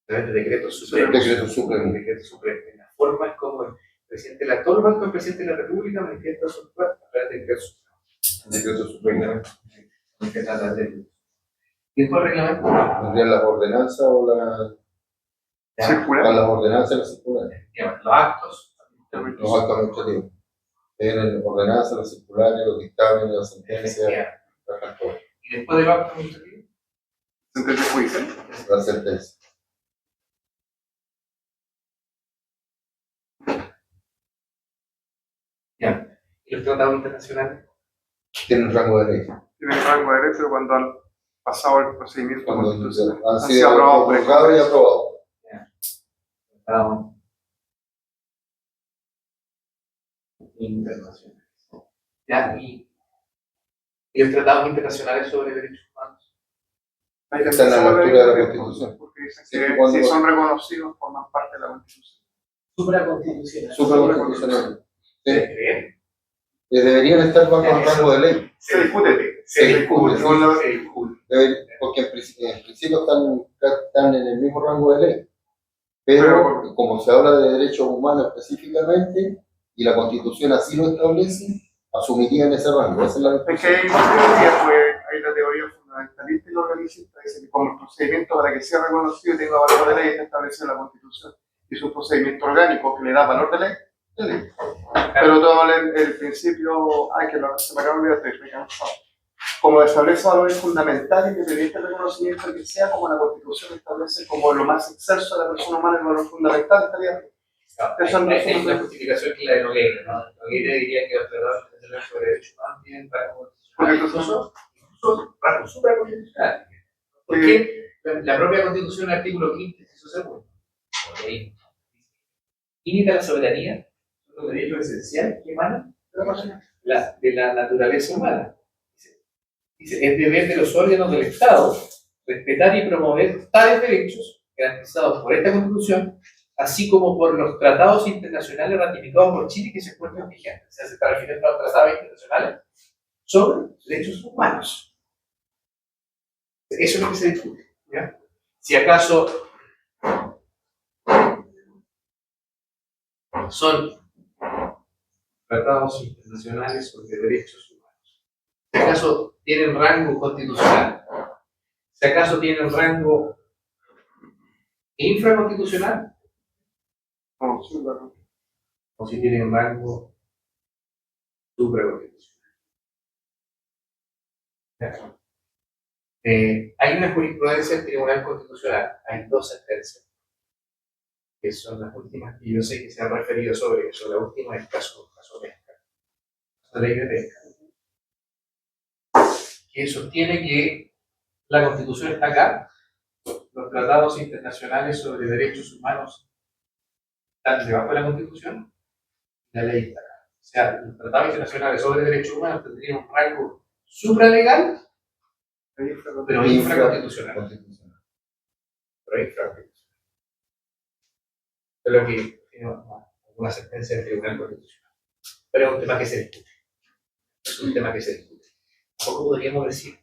A través de decretos supremos. Decretos supremos. La forma es como el presidente de todo lo más que el presidente de la República manifiesta su fuerza a través de decretos supremos. Decretos supremos. ¿Y después el reglamento? ¿Tendrían las ordenanzas o las ordenanzas y las circulares? Los actos. Los actos administrativos. Tienen las ordenanzas, las circulares, los dictámenes, las sentencias, las cartas. ¿Y después del acto administrativo? ¿Sentencia judicial? La sentencia. Ya. ¿Y los tratados internacionales? Tienen rango de ley. Tienen rango de derecho cuando han pasado el procedimiento Cuando constitucional. han sido aprobados y aprobados. Tratados internacionales. Ya. ¿Y los tratados internacionales sobre derechos humanos? Están a la altura de la Constitución. Porque dicen que si son reconocidos forman parte de la Constitución. Supraconstitucional. Supraconstitucional. Sí. ¿Creer? Deberían estar bajo el rango de ley. Se discute. Se discute. Porque en principio están en el mismo rango de ley. Pero como se habla de derechos humanos específicamente, y la Constitución así lo establece, asumirían ese rango. Esa es la Es que hay una teoría, pues, hay la teoría fundamentalista y organicista, dice que como el procedimiento para que sea reconocido y tenga valor de ley está establecido en la Constitución. Y es un procedimiento orgánico que le da valor de ley. Pero todo el principio, se me acaba de olvidar, estoy cansado. Como establece valores fundamentales independiente del reconocimiento que sea, como la Constitución establece como lo más excelso de la persona humana, el valor fundamental estaría. Hay una justificación que la de Nogueira, ¿no? Nogueira diría que los tratados internacionales sobre derechos humanos tienen rango constitucional, incluso rango supraconstitucional. Porque la propia Constitución, el artículo 15, eso seguro, limita la soberanía, los derechos esenciales que emanan de la naturaleza humana. Dice, es deber de los órganos del Estado respetar y promover tales derechos garantizados por esta Constitución, así como por los tratados internacionales ratificados por Chile que se encuentran vigentes. Se está refiriendo a los tratados internacionales sobre derechos humanos. Eso es lo que se discute. ¿Ya? Si acaso son tratados internacionales sobre derechos humanos, si acaso tienen rango constitucional, si acaso tienen rango infraconstitucional, o si tienen rango supraconstitucional. Hay una jurisprudencia del Tribunal Constitucional, hay dos sentencias, que son las últimas, y yo sé que se han referido sobre eso. La última es el caso Pesca, la ley de pesca, que sostiene que la Constitución está acá, los tratados internacionales sobre derechos humanos están debajo de la Constitución, la ley está acá. O sea, los tratados internacionales sobre derechos humanos tendrían un rango supralegal, pero infraconstitucional. Pero infraconstitucional. Es lo que tiene una sentencia del Tribunal Constitucional. Pero es un tema que se discute. Es un tema que se discute. ¿Cómo podríamos decir?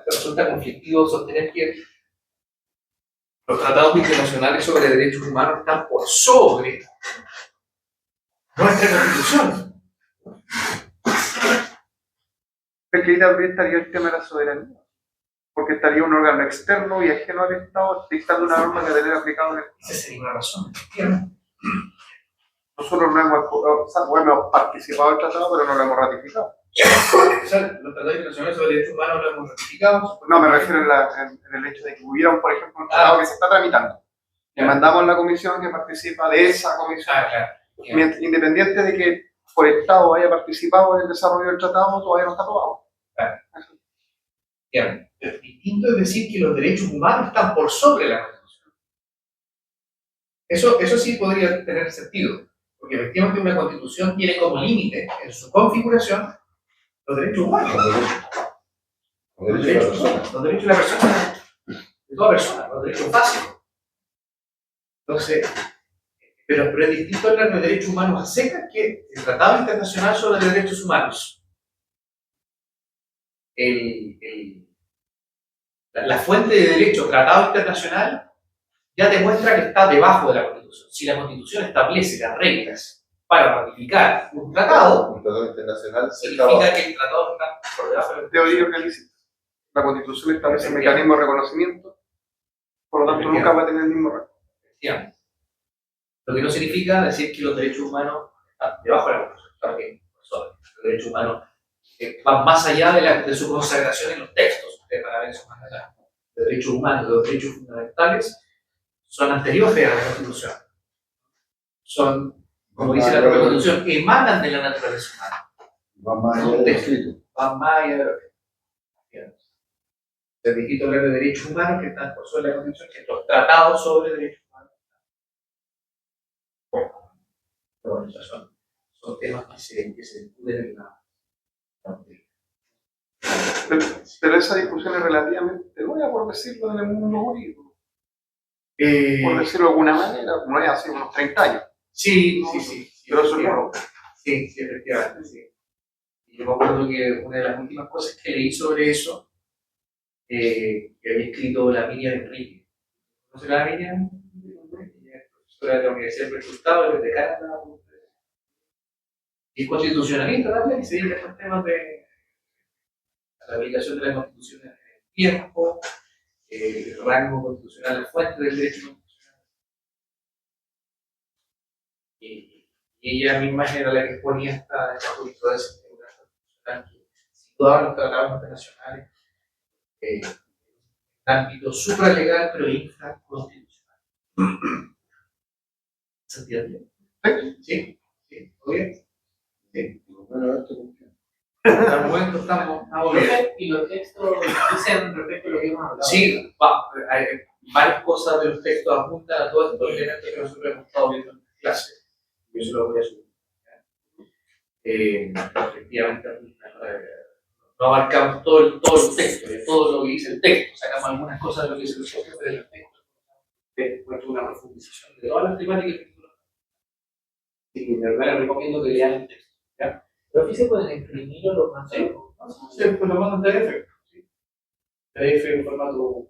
Resulta conflictivo sostener que los tratados internacionales sobre derechos humanos están por sobre nuestra Constitución. Es que ahí también estaría el tema de la soberanía. porque estaría un órgano externo y ajeno al Estado dictando una norma que tener aplicado en el Estado. Esa sería una razón, efectivamente. Nosotros no hemos, o sea, bueno, hemos participado del tratado, pero no lo hemos ratificado. O sea, los tratados internacionales sobre derechos humanos lo hemos ratificado. No, me refiero en el hecho de que hubiera, por ejemplo, un tratado que se está tramitando. Le mandamos a la comisión que participa de esa comisión. Claro. Independiente de que por Estado haya participado en el desarrollo del tratado, todavía no está aprobado. Bien. Distinto es decir que los derechos humanos están por sobre la Constitución. Eso sí podría tener sentido, porque efectivamente una Constitución tiene como límite en su configuración los derechos humanos. Los derechos de la persona, de toda persona, los derechos básicos. Entonces, pero es distinto hablar de derechos humanos a secas que el Tratado Internacional sobre Derechos Humanos. La fuente de derecho Tratado Internacional ya demuestra que está debajo de la Constitución. Si la Constitución establece las reglas para ratificar un tratado internacional significa que el tratado está por debajo de la Teoría realística. La Constitución establece mecanismos de reconocimiento, por lo tanto nunca va a tener el mismo rango. Constitución. Lo que no significa decir que los derechos humanos están debajo de la Constitución. Claro que los derechos humanos van más allá de su consagración en los textos. Para ver eso más allá. Los derechos humanos, los derechos fundamentales son anteriores a la Constitución. Son, como dice la propia Constitución, emanan de la naturaleza humana. van más allá del escrito. Van más allá de lo que es distinto hablar de derechos humanos que están por sobre la Constitución, que los tratados sobre derechos humanos. Bueno, esos son temas que se discuten en la Pero esa discusión es relativamente nueva, por decirlo, en el mundo jurídico. Por decirlo de alguna manera, como es hace unos 30 años. Sí. Pero eso es nuevo. Sí, efectivamente, sí. Y yo me acuerdo que una de las últimas cosas que leí sobre eso, que había escrito la Miriam Enrique. ¿No será la Miriam? Profesora de la Universidad del Estado, desde Canadá. Y constitucionalista también, y se dedica a estos temas de la aplicación de la Constitución en el tiempo, el rango constitucional, la fuente del derecho constitucional. Y ella misma era la que exponía esta jurisprudencia constitucional que situaba los tratados internacionales en ámbito supralegal pero infraconstitucional. ¿Se entiende? ¿Sí? ¿Todo bien? Sí. Bueno, esto Hasta el momento estamos bien. Y los textos dicen respecto a lo que hemos hablado. Sí, hay varias cosas de los textos apuntan a todos estos elementos que nosotros hemos estado viendo en clase. Yo se los voy a subir. Efectivamente, no abarcamos todo el texto, de todo lo que dice el texto. Sacamos algunas cosas de lo que dice el texto, pero el texto después una profundización de todas las temáticas que tú. Y de verdad les recomiendo que lean el texto. ¿Ya? Pero aquí se pueden imprimir o los mandan. Sí, pues lo mandan en PDF. PDF en formato